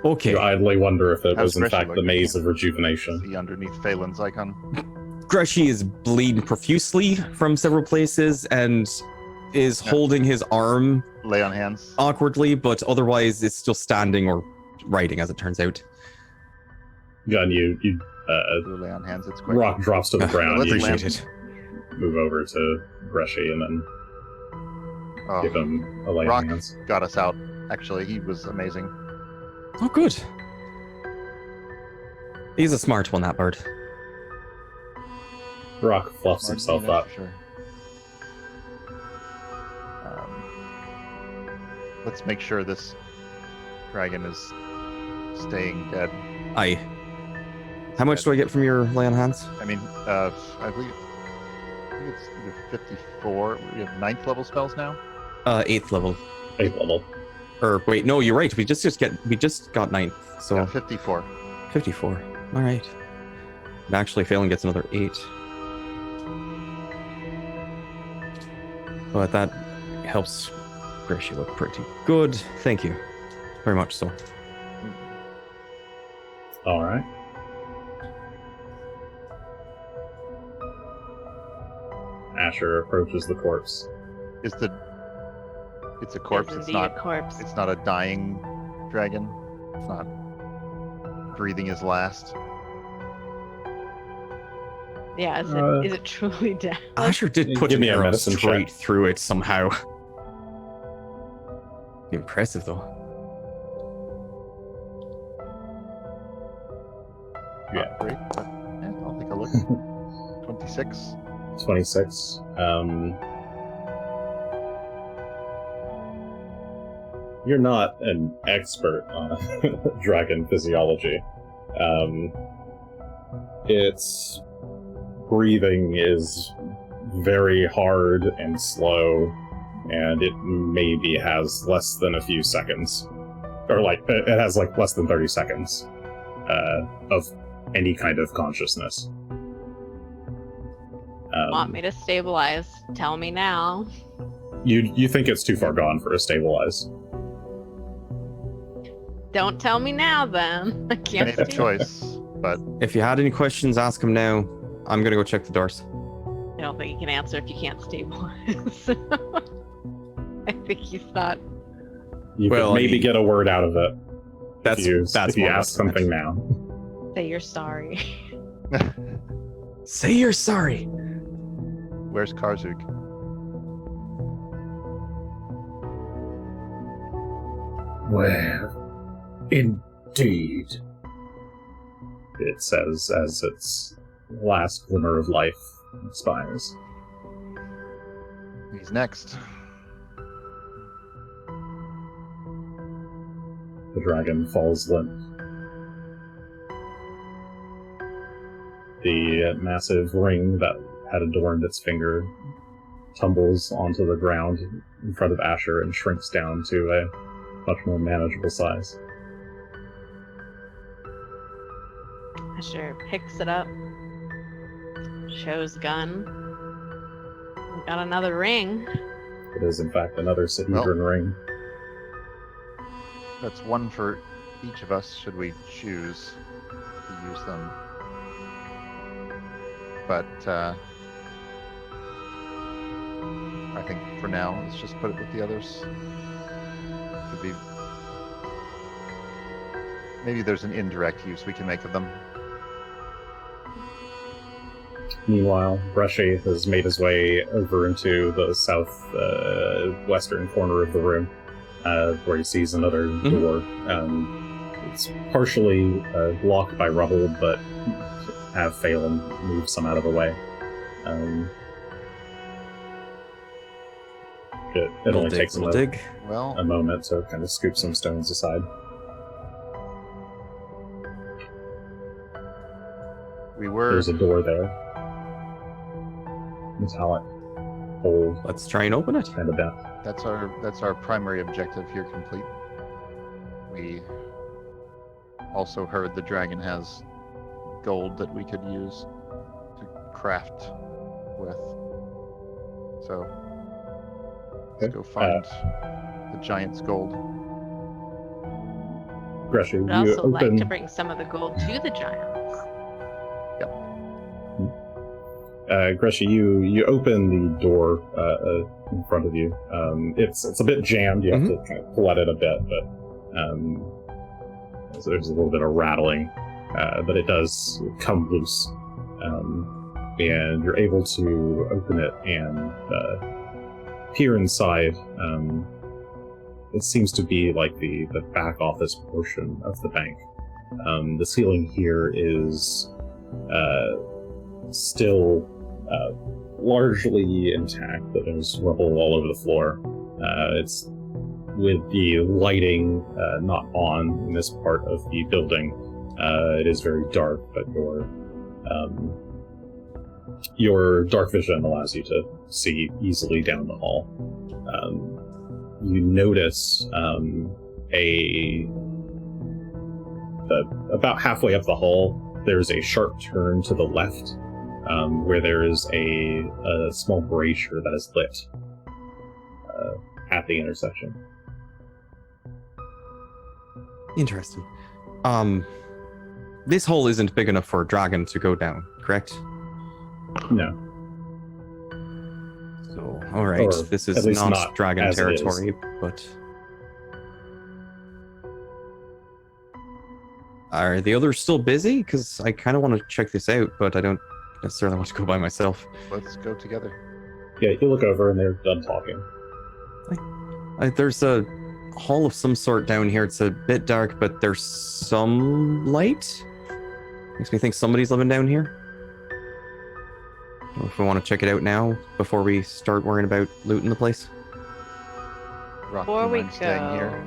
Okay. You idly wonder if it How's was in Greshy fact the looking? maze of rejuvenation. See underneath Phelan's icon. Greshy is bleeding profusely from several places and is holding his arm Lay on hands. awkwardly, but otherwise is still standing or riding, as it turns out. Gunn, you Do lay on hands. It's quick. rock drops to the ground. let's You land. Appreciate it. move over to Greshy and then give Oh, him a lay Rock on hands. got us out. Actually, he was amazing. Oh, good. He's a smart one, that bird. Rock fluffs himself Martina, up. for sure. Let's make sure this dragon is staying dead. Aye. How much do I get from your lay on hands? I mean, I think it's either 54. We have 9th level spells now. 8th level. 8th level. Or wait, no, you're right. We just got 9th, so Yeah, 54. 54. All right. And actually, Phelan gets another 8. But that helps Greshy look pretty good. Thank you. Very much so. All right. Asher approaches the corpse. It's a corpse. It's It's indeed not. a corpse. It's not a dying dragon. It's not breathing his last. Yeah, is it truly dead? Asher did put Give an me a arrow medicine straight check. through it somehow. Impressive, though. Yeah. Not great, but yeah, I'll take a look. 26. 26. You're not an expert on dragon physiology. Its breathing is very hard and slow, and it maybe has less than a few seconds. Or, like, it has, like, less than 30 seconds of any kind of consciousness. Want me to stabilize? Tell me now. You think it's too far gone for a stabilize. Don't tell me now, then. I He can't. made a see. choice, but If you had any questions, ask him now. I'm gonna go check the doors. I don't think he can answer if you can't stabilize. I think he's not. You Well, could I maybe mean, get a word out of it That's if you more ask what I something meant. now. Say you're sorry. Say you're sorry. where's Karzuk? Well, indeed. It says as its last glimmer of life expires. He's next. The dragon falls limp. The massive ring that had adorned its finger tumbles onto the ground in front of Asher and shrinks down to a much more manageable size. Asher picks it up. Shows Gunn. We got another ring. It is, in fact, another Sahedron ring. That's one for each of us, should we choose to use them. But I think for now, let's just put it with the others. Could be. Maybe there's an indirect use we can make of them. Meanwhile, Greshy has made his way over into the western corner of the room, where he sees another door. It's partially blocked by rubble, but have Phelan move some out of the way. It only takes him dig. Well, a moment to kind of scoop some stones aside. we were. There's a door there. Metallic. Old. Let's try and open it. And a bent. That's our primary objective here complete. We also heard the dragon has gold that we could use to craft with. So let's go find the giant's gold. Greshy, I'd you also like open. to bring some of the gold to the giants. Greshy, you open the door in front of you. It's a bit jammed. You have to kind of pull at it a bit, but so there's a little bit of rattling, but it does come loose, and you're able to open it and peer inside. It seems to be like the back office portion of the bank. The ceiling here is still largely intact, but there's rubble all over the floor. It's with the lighting not on in this part of the building. It is very dark, but your dark vision allows you to see easily down the hall. You notice about halfway up the hall, there's a sharp turn to the left, where there is a small brazier that is lit at the intersection. Interesting. This hole isn't big enough for a dragon to go down, correct? No. So, all right, Or this at is least not not dragon as it is. territory, but are the others still busy? Because I kind of want to check this out, but I don't necessarily want to go by myself. Let's go together. Yeah, you look over and they're done talking. There's a hall of some sort down here. It's a bit dark, but there's some light. Makes me think somebody's living down here. If we want to check it out now before we start worrying about looting the place. Rock, Before do you we mind staying here? go,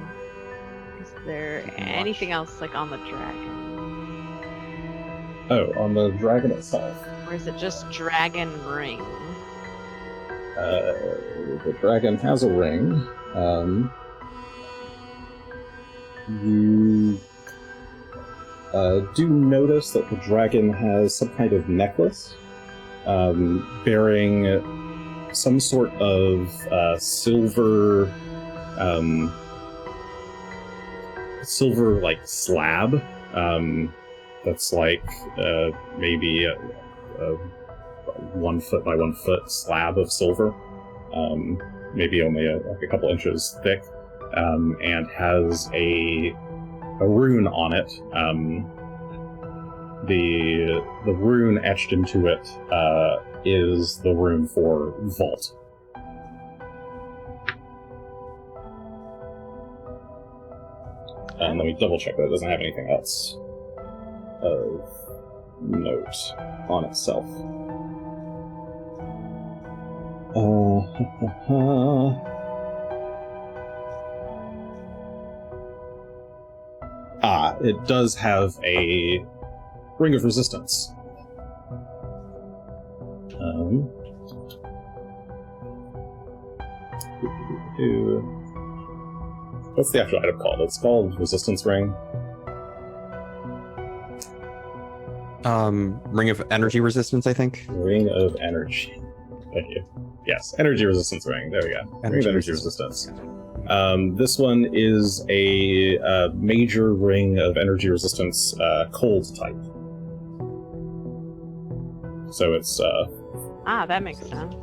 is there Keep watch. anything else like on the dragon? Oh, on the dragon itself. Or is it just dragon ring? The dragon has a ring. You do notice that the dragon has some kind of necklace bearing some sort of silver silver like slab. That's like maybe a 1 foot by 1 foot slab of silver, maybe only like a couple inches thick, and has a rune on it. The rune etched into it is the rune for vault. And let me double check that it doesn't have anything else of note on itself. It does have a ring of resistance. What's the actual item called? It's called Resistance Ring. Ring of energy resistance, I think. Ring of Energy. Thank you. Yes, Energy Resistance Ring. There we go. Ring of Energy Resistance. This one is a major ring of energy resistance, cold type. So it's that makes sense.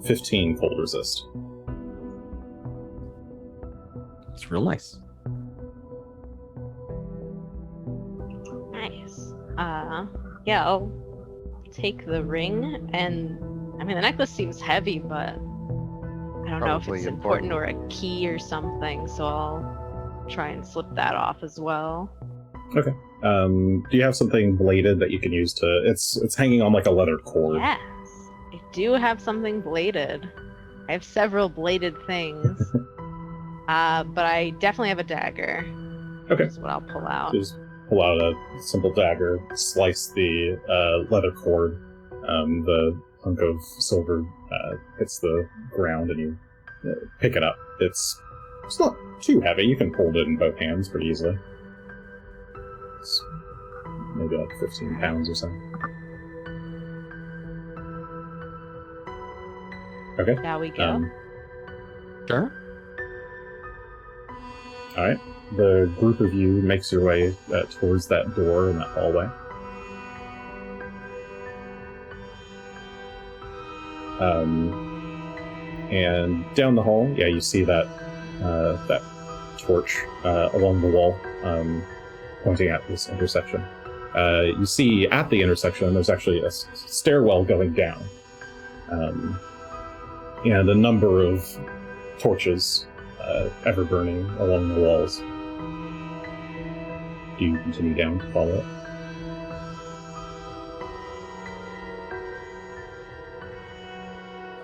15 cold resist. It's real nice. Nice. Yeah, I'll take the ring, and I mean the necklace seems heavy, but I don't know if Probably it's important or a key or something, so I'll try and slip that off as well. Okay. Do you have something bladed that you can use to? It's hanging on like a leather cord. Yes, I do have something bladed. I have several bladed things, but I definitely have a dagger. Okay. That's what I'll pull out. Just pull out a simple dagger, slice the leather cord. The hunk of silver hits the ground, and you pick it up. It's not too heavy. You can hold it in both hands pretty easily. It's maybe like 15 pounds or so. Okay. There we go. Sure. All right. The group of you makes your way towards that door in that hallway. And down the hall, yeah, you see that that torch along the wall, pointing at this intersection. You see at the intersection, there's actually a stairwell going down, and a number of torches ever burning along the walls. Do you continue down to follow it?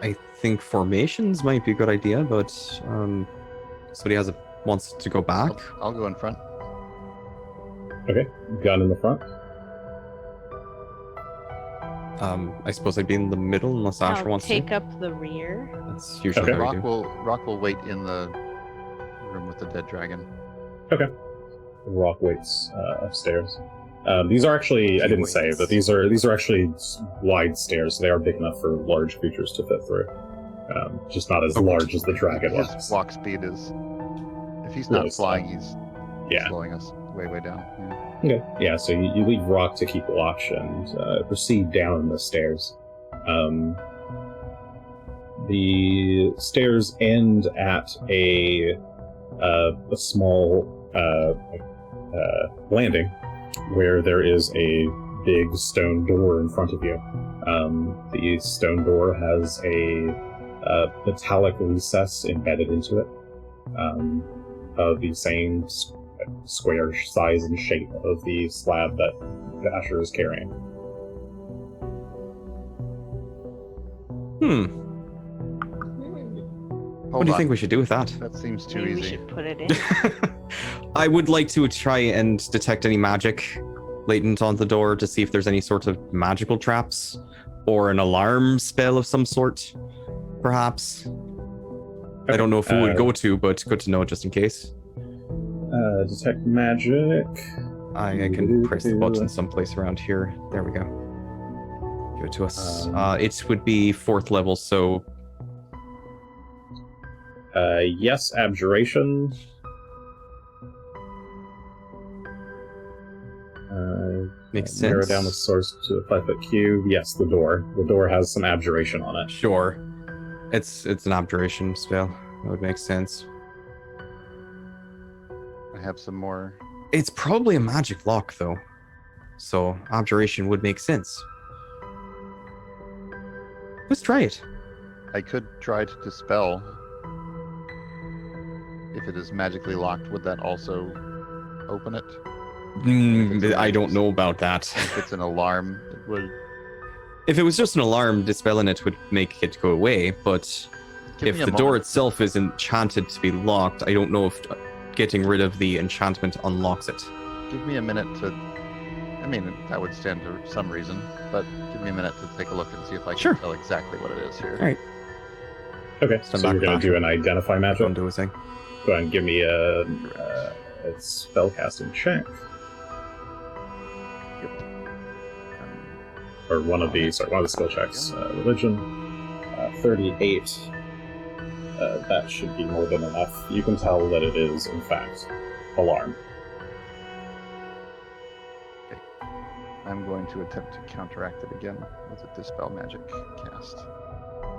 I think formations might be a good idea, but somebody wants to go back. I'll go in front. Okay, Gunn in the front. I suppose I'd be in the middle unless Asher I'll wants take to. up the rear. That's usually Okay. how we do. Rock will wait in the room with the dead dragon. Okay. Rock waits upstairs. These are actually, I didn't say, but these are actually wide stairs. They are big enough for large creatures to fit through. Just not as large as the dragon His was. walk speed is. If he's Really not flying, he's Yeah. slowing us way down. Yeah. Okay. Yeah, so you leave Rock to keep watch and proceed down the stairs. The stairs end at a small landing where there is a big stone door in front of you. The stone door has a metallic recess embedded into it, of the same square size and shape of the slab that Asher is carrying. What do you think we should do with that? That seems too Maybe we easy. should put it in. I would like to try and detect any magic latent on the door to see if there's any sort of magical traps or an alarm spell of some sort, perhaps. I don't know if we would go to, but good to know just in case. Detect magic. I can press the button someplace around here. There we go. Give it to us. It would be 4th level, so Yes, abjuration. Makes Narrow sense. down the source to the 5-foot cube. Yes, the door. The door has some abjuration on it. Sure. It's an abjuration spell. That would make sense. I have some more. It's probably a magic lock, though. So, abjuration would make sense. Let's try it. I could try to dispel. If it is magically locked, would that also open it? I don't know about that. If it's an alarm, it would. If it was just an alarm, dispelling it would make it go away, but Give if me a the door moment. itself is enchanted to be locked, I don't know if getting rid of the enchantment unlocks it. Give me a minute to. I mean, that would stand to some reason, but give me a minute to take a look and see if I can Sure. tell exactly what it is here. All right. Okay, Stand so back, you're going back. to do an identify magic. Don't do a thing. Go ahead and give me a spellcasting check. Or one of the skill checks. Religion, 38. That should be more than enough. You can tell that it is, in fact, alarm. I'm going to attempt to counteract it again with a dispel magic cast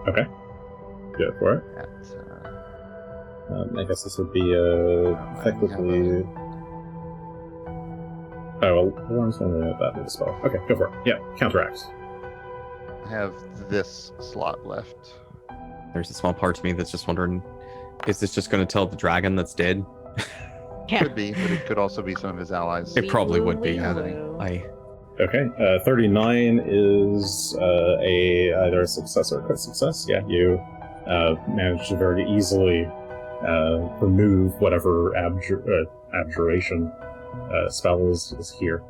Okay. Go for it. at. I guess this would be I effectively. Oh, well, alarm's only that with a spell. Okay, go for it. Yeah, counteract. I have this slot left. There's a small part to me that's just wondering, is this just going to tell the dragon that's dead? Yeah. Could be, but it could also be some of his allies. It probably would be. Wee-woo. Okay, 39 is either a success or a crit success. Yeah, you managed to very easily remove whatever abjuration spell is here,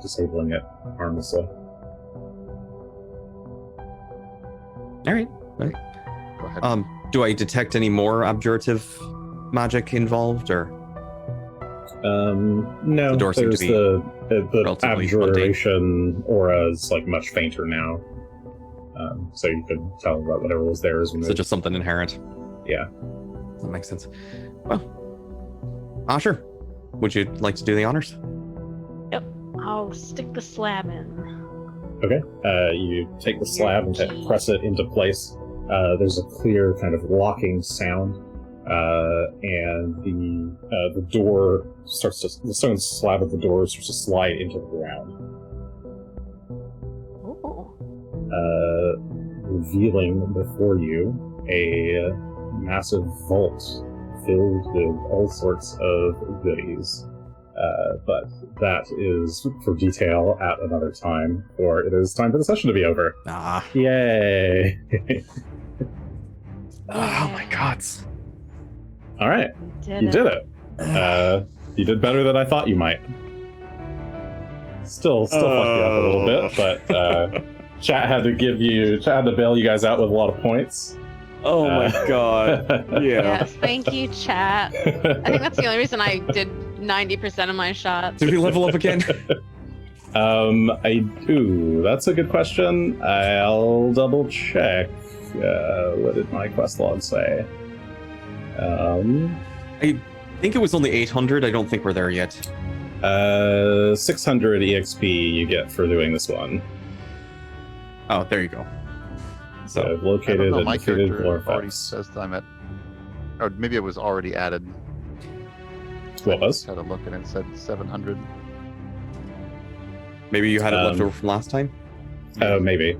disabling it harmlessly. All right. Go ahead. Do I detect any more abjurative magic involved, or? No, The door seemed to there's be the relatively abjuration aura is like much fainter now. So you could tell that whatever was there is removed. So just something inherent. Yeah. That makes sense. Well, sure. Would you like to do the honors? I'll stick the slab in. Okay. You take the slab and press it into place. There's a clear kind of locking sound, and the door starts to, the stone slab of the door starts to slide into the ground, Ooh. revealing before you a massive vault filled with all sorts of goodies. But that is for detail at another time, or it is time for the session to be over. Yay! Oh my god. All right, you did it. You did better than I thought you might. Still fucked you up a little bit, but chat had to bail you guys out with a lot of points. Oh my god. Yeah. Yes, thank you, chat. I think that's the only reason I did 90% of my shots. Did we level up again? That's a good question. I'll double check. What did my quest log say? I think it was only 800. I don't think we're there yet. 600 EXP you get for doing this one. Oh, there you go. So So I've located my and defeated character already Ghlorofaex. says that I'm at, or maybe it was already added. What was? Had a look and it said 700. maybe you had it left Um, over from last time. Oh, maybe.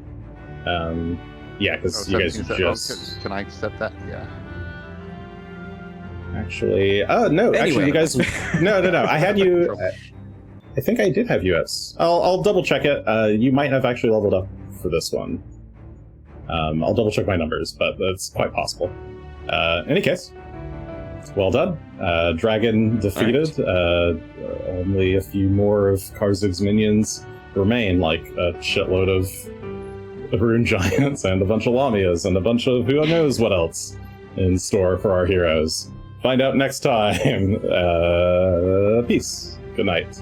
Yeah, because you guys 17, just can I accept that? Yeah. actually. Oh no, actually, Anyway. you guys. No. I had you. I think I did have you at. I'll double check it. You might have actually leveled up for this one. I'll double check my numbers, but that's quite possible. Any case, well done. Dragon defeated. Only a few more of Karzug's minions remain, like a shitload of rune giants and a bunch of lamias and a bunch of who knows what else in store for our heroes. Find out next time. Peace. Good night.